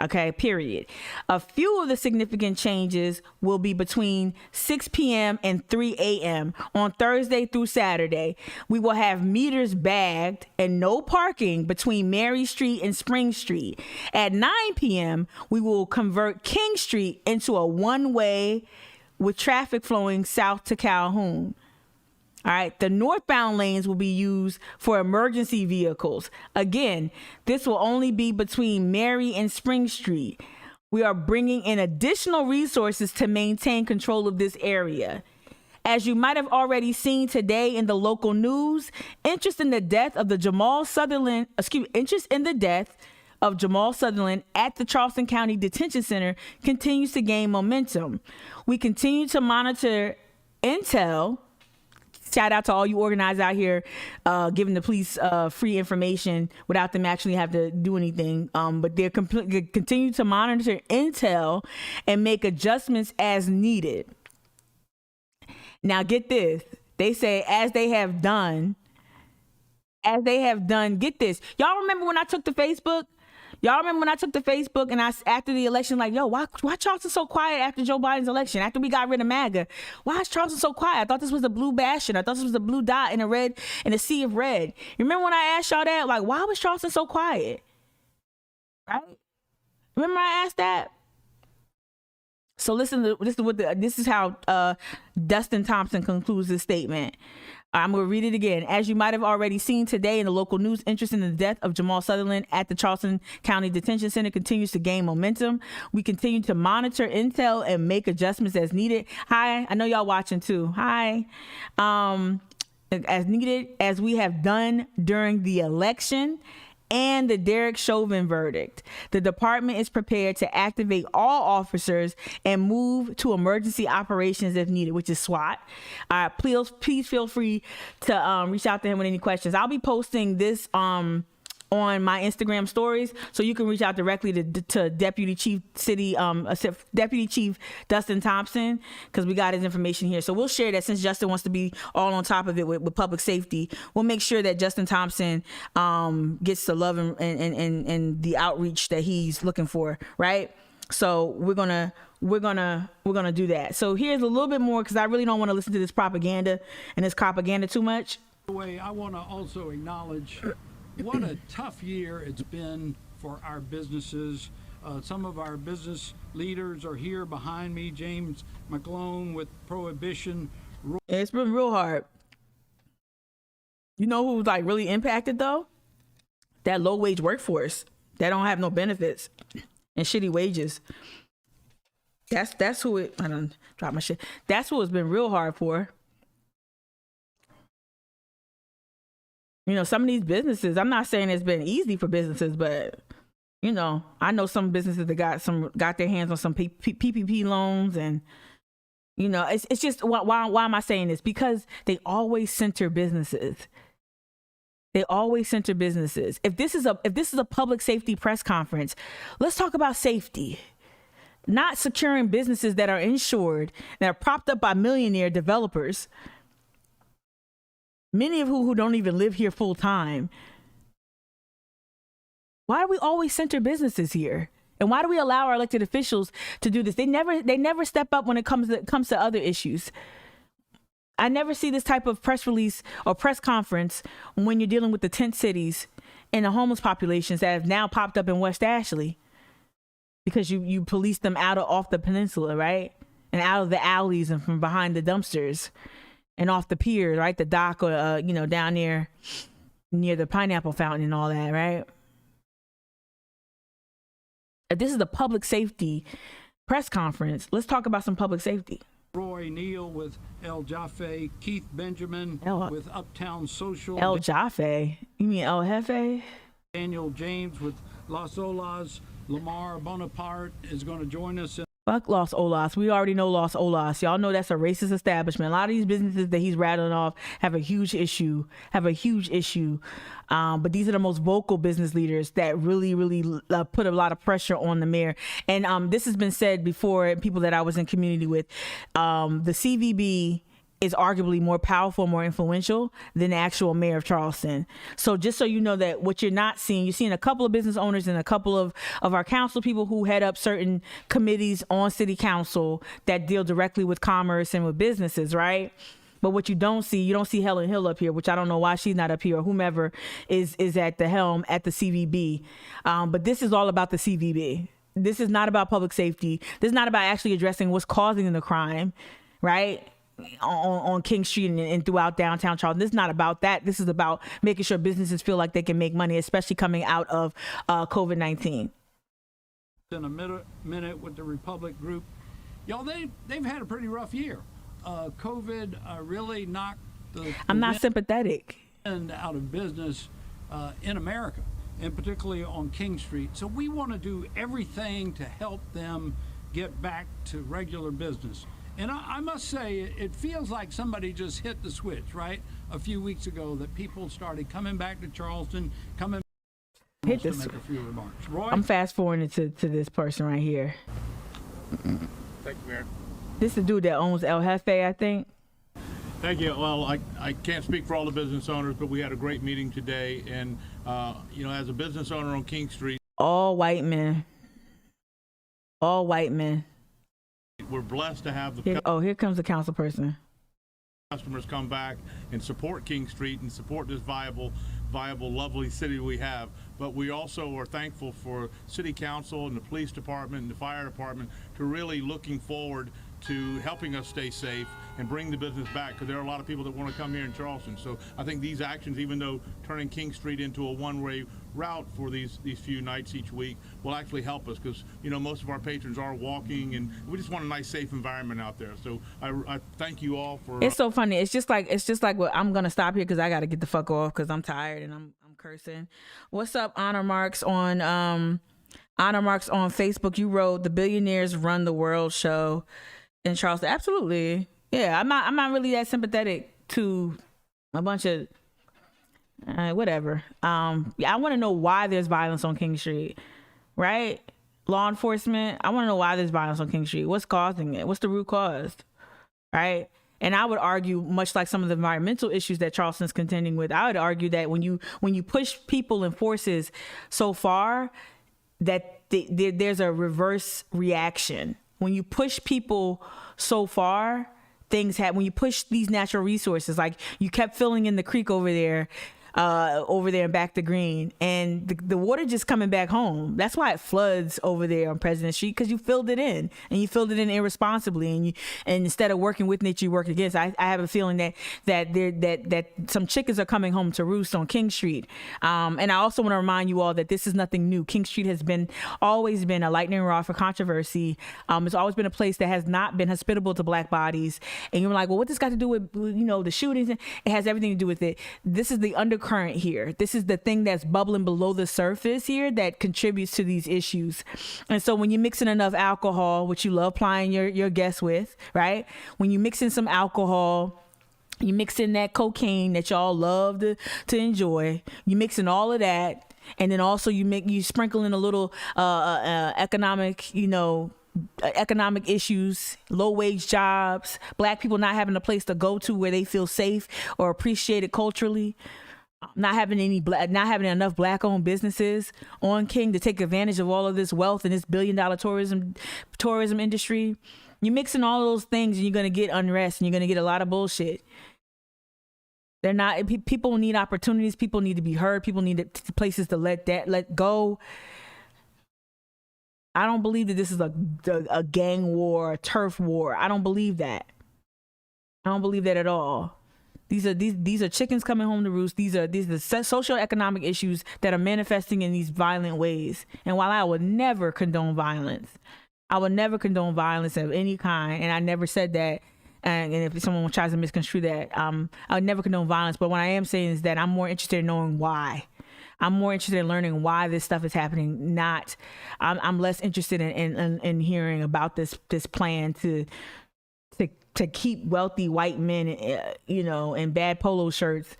Okay, period. A few of the significant changes will be between 6 p.m. and 3 a.m. on Thursday through Saturday. We will have meters bagged and no parking between Mary Street and Spring Street. At 9 p.m., we will convert King Street into a one-way with traffic flowing south to Calhoun. All right, the northbound lanes will be used for emergency vehicles. Again, this will only be between Mary and Spring Street. We are bringing in additional resources to maintain control of this area. As you might have already seen today in the local news, interest in the death of Jamal Sutherland at the Charleston County Detention Center continues to gain momentum. We continue to monitor intel. Shout out to all you organizers out here giving the police free information without them actually have to do anything. But they continue to monitor intel and make adjustments as needed. Now get this. They say as they have done, get this. Y'all remember when I took to Facebook? And I, after the election, like, yo, why Charleston so quiet after Joe Biden's election? After we got rid of MAGA, why is Charleston so quiet? I thought this was a blue bastion. I thought this was a blue dot in a sea of red. You remember when I asked y'all that? Like, why was Charleston so quiet? Right? Remember I asked that? So this is how Dustin Thompson concludes his statement. I'm going to read it again. As you might have already seen today in the local news, interest in the death of Jamal Sutherland at the Charleston County Detention Center continues to gain momentum. We continue to monitor intel and make adjustments as needed. Hi, I know y'all watching too. Hi. As needed, as we have done during the election and the Derek Chauvin verdict. The department is prepared to activate all officers and move to emergency operations if needed, which is SWAT. Please feel free to reach out to him with any questions. I'll be posting this on my Instagram stories, so you can reach out directly to Deputy Chief Dustin Thompson, because we got his information here. So we'll share that, since Justin wants to be all on top of it with public safety. We'll make sure that Justin Thompson gets the love and the outreach that he's looking for, right? So we're gonna do that. So here's a little bit more, because I really don't want to listen to this propaganda too much. By the way, I want to also acknowledge what a tough year it's been for our businesses. Some of our business leaders are here behind me. James McClone with Prohibition. It's been real hard. You know who's like really impacted though? That low wage workforce that don't have no benefits and shitty wages. That's who it. I don't drop my shit. That's who it's been real hard for. You know, some of these businesses, I'm not saying it's been easy for businesses, but, you know, I know some businesses that got their hands on some PPP loans, and, you know, it's just, why am I saying this? Because they always center businesses. If this is a public safety press conference, let's talk about safety, not securing businesses that are insured, that are propped up by millionaire developers, many of who don't even live here full time. Why do we always center businesses here? And why do we allow our elected officials to do this? They never step up when it comes to other issues. I never see this type of press release or press conference when you're dealing with the tent cities and the homeless populations that have now popped up in West Ashley because you police them off the peninsula, right? And out of the alleys and from behind the dumpsters and off the pier, right? The dock or, down there near the pineapple fountain and all that, right? This is the public safety press conference. Let's talk about some public safety. Roy Neal with El Jaffe, Keith Benjamin with Uptown Social. El Jaffe? You mean El Jefe? Daniel James with Las Olas. Lamar Bonaparte is going to join us. Fuck Los Olas. We already know Los Olas. Y'all know that's a racist establishment. A lot of these businesses that he's rattling off have a huge issue. But these are the most vocal business leaders that really, really put a lot of pressure on the mayor. And this has been said before, people that I was in community with. The CVB is arguably more powerful, more influential than the actual mayor of Charleston. So just so you know that what you're not seeing, you're seeing a couple of business owners and a couple of our council people who head up certain committees on city council that deal directly with commerce and with businesses, right? But what you don't see Helen Hill up here, which I don't know why she's not up here, or whomever is at the helm at the CVB. But this is all about the CVB. This is not about public safety. This is not about actually addressing what's causing the crime, right? On King Street and throughout downtown Charleston. This is not about that. This is about making sure businesses feel like they can make money, especially coming out of COVID-19. In a minute with the Republic Group. Y'all, they've had a pretty rough year. COVID really knocked I'm not sympathetic. Out of business in America, and particularly on King Street. So we want to do everything to help them get back to regular business. And I must say, it feels like somebody just hit the switch, right? A few weeks ago that people started coming back to Charleston, hit to this. make a few remarks. Roy? I'm fast forwarding to this person right here. Thank you, Mayor. This is the dude that owns El Jefe, I think. Thank you. Well, I can't speak for all the business owners, but we had a great meeting today. And, as a business owner on King Street, All white men. we're blessed to have Here comes the council person. customers come back and support King Street and support this viable, lovely city we have. But we also are thankful for City Council and the Police Department and the Fire Department to really looking forward to helping us stay safe and bring the business back, because there are a lot of people that want to come here in Charleston. So I think these actions, even though turning King Street into a one-way route for these few nights each week, will actually help us, because most of our patrons are walking, and we just want a nice, safe environment out there. So I thank you all for. It's so funny. It's just like well, I'm gonna stop here because I got to get the fuck off because I'm tired and I'm cursing. What's up, Honor Marks on Facebook? You wrote the Billionaires Run the World show in Charleston. Absolutely. Yeah, I'm not really that sympathetic to a bunch of whatever. I want to know why there's violence on King Street, right? Law enforcement. I want to know why there's violence on King Street. What's causing it? What's the root cause, right? And I would argue, much like some of the environmental issues that Charleston's contending with, I would argue that when you push people and forces so far, that there's a reverse reaction. When you push people so far, things happen. When you push these natural resources, like you kept filling in the creek over there and back to Green, and the water just coming back home. That's why it floods over there on President Street, because you filled it in, and you filled it in irresponsibly, and instead of working with nature, you worked against. I have a feeling that some chickens are coming home to roost on King Street. And I also want to remind you all that this is nothing new. King Street has always been a lightning rod for controversy. It's always been a place that has not been hospitable to black bodies. And you're like, well, what this got to do with the shootings? It has everything to do with it. This is the undercurrent here. This is the thing that's bubbling below the surface here that contributes to these issues. And so when you mix in enough alcohol, which you love plying your guests with, right? When you mix in some alcohol, you mix in that cocaine that y'all love to enjoy, you mix in all of that, and then also you sprinkle in a little economic issues, low wage jobs, black people not having a place to go to where they feel safe or appreciated culturally, not having enough black owned businesses on King to take advantage of all of this wealth and this $1 billion tourism industry. You're mixing all those things and you're going to get unrest and you're going to get a lot of bullshit. They're not, people need opportunities. People need to be heard. People need places to let go. I don't believe that this is a gang war, a turf war. I don't believe that. I don't believe that at all. These are chickens coming home to roost. These are socioeconomic issues that are manifesting in these violent ways. And while I would never condone violence, I would never condone violence of any kind, and I never said that. And if someone tries to misconstrue that, I would never condone violence. But what I am saying is that I'm more interested in knowing why. I'm more interested in learning why this stuff is happening. I'm less interested in hearing about this plan to keep wealthy white men, in bad polo shirts,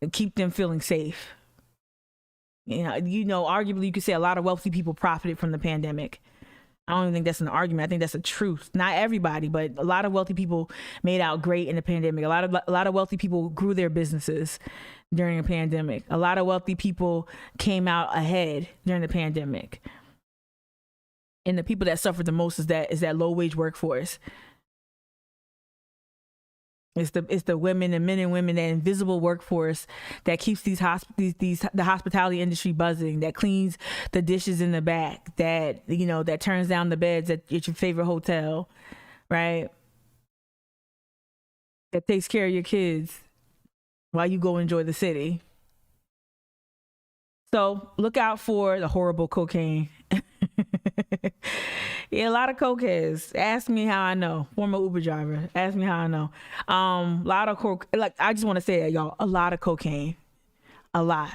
and keep them feeling safe. Arguably you could say a lot of wealthy people profited from the pandemic. I don't even think that's an argument. I think that's a truth. Not everybody, but a lot of wealthy people made out great in the pandemic. A lot of wealthy people grew their businesses during the pandemic. A lot of wealthy people came out ahead during the pandemic. And the people that suffered the most is that low wage workforce. It's the women and men and women, that invisible workforce that keeps the hospitality industry buzzing, that cleans the dishes in the back, that that turns down the beds at your favorite hotel, right? That takes care of your kids while you go enjoy the city. So look out for the horrible cocaine. Yeah, a lot of cokeheads. Ask me how I know. Former Uber driver. Ask me how I know. A lot of coke. Like, I just want to say that, y'all. A lot of cocaine. A lot.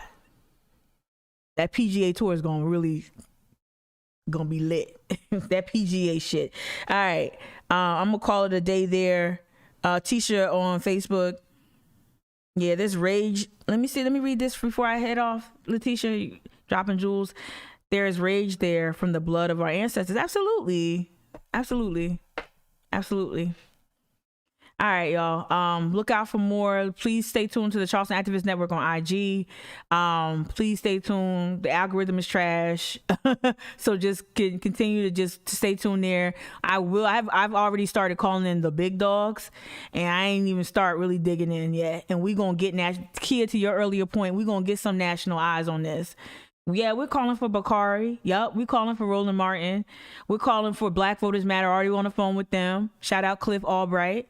That PGA tour is gonna be lit. That PGA shit. All right. I'm gonna call it a day there. Tisha on Facebook. Yeah, this rage. Let me read this before I head off. Letitia, dropping jewels. There is rage there from the blood of our ancestors. Absolutely. Absolutely. Absolutely. All right, y'all. Look out for more. Please stay tuned to the Charleston Activist Network on IG. Please stay tuned. The algorithm is trash. So just continue to stay tuned there. I've already started calling in the big dogs, and I ain't even start really digging in yet. And we gonna get Kia, to your earlier point, we gonna get some national eyes on this. Yeah, we're calling for Bakari. Yup, we're calling for Roland Martin. We're calling for Black Voters Matter. Already on the phone with them. Shout out Cliff Albright.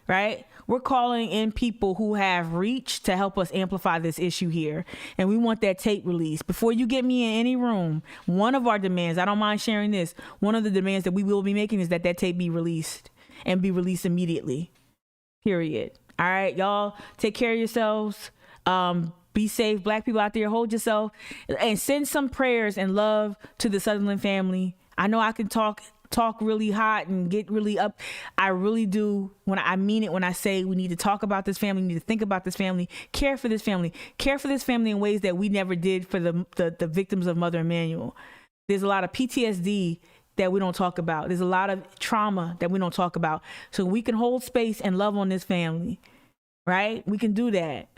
Right? We're calling in people who have reach to help us amplify this issue here. And we want that tape released. Before you get me in any room, one of our demands, I don't mind sharing this, one of the demands that we will be making is that tape be released, and be released immediately. Period. All right, y'all, take care of yourselves. Be safe. Black people out there, hold yourself, and send some prayers and love to the Sutherland family. I know I can talk really hot and get really up. I really do. When I mean it, when I say we need to talk about this family, we need to think about this family, care for this family in ways that we never did for the victims of Mother Emanuel. There's a lot of PTSD that we don't talk about. There's a lot of trauma that we don't talk about. So we can hold space and love on this family, right? We can do that.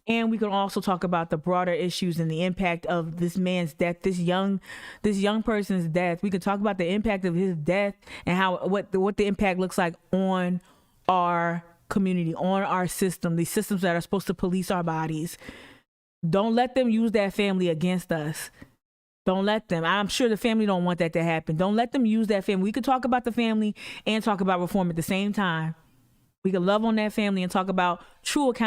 And we can also talk about the broader issues and the impact of this man's death, this young person's death. We can talk about the impact of his death and what the impact looks like on our community, on our system, these systems that are supposed to police our bodies. Don't let them use that family against us. Don't let them. I'm sure the family don't want that to happen. Don't let them use that family. We could talk about the family and talk about reform at the same time. We can love on that family and talk about true accountability.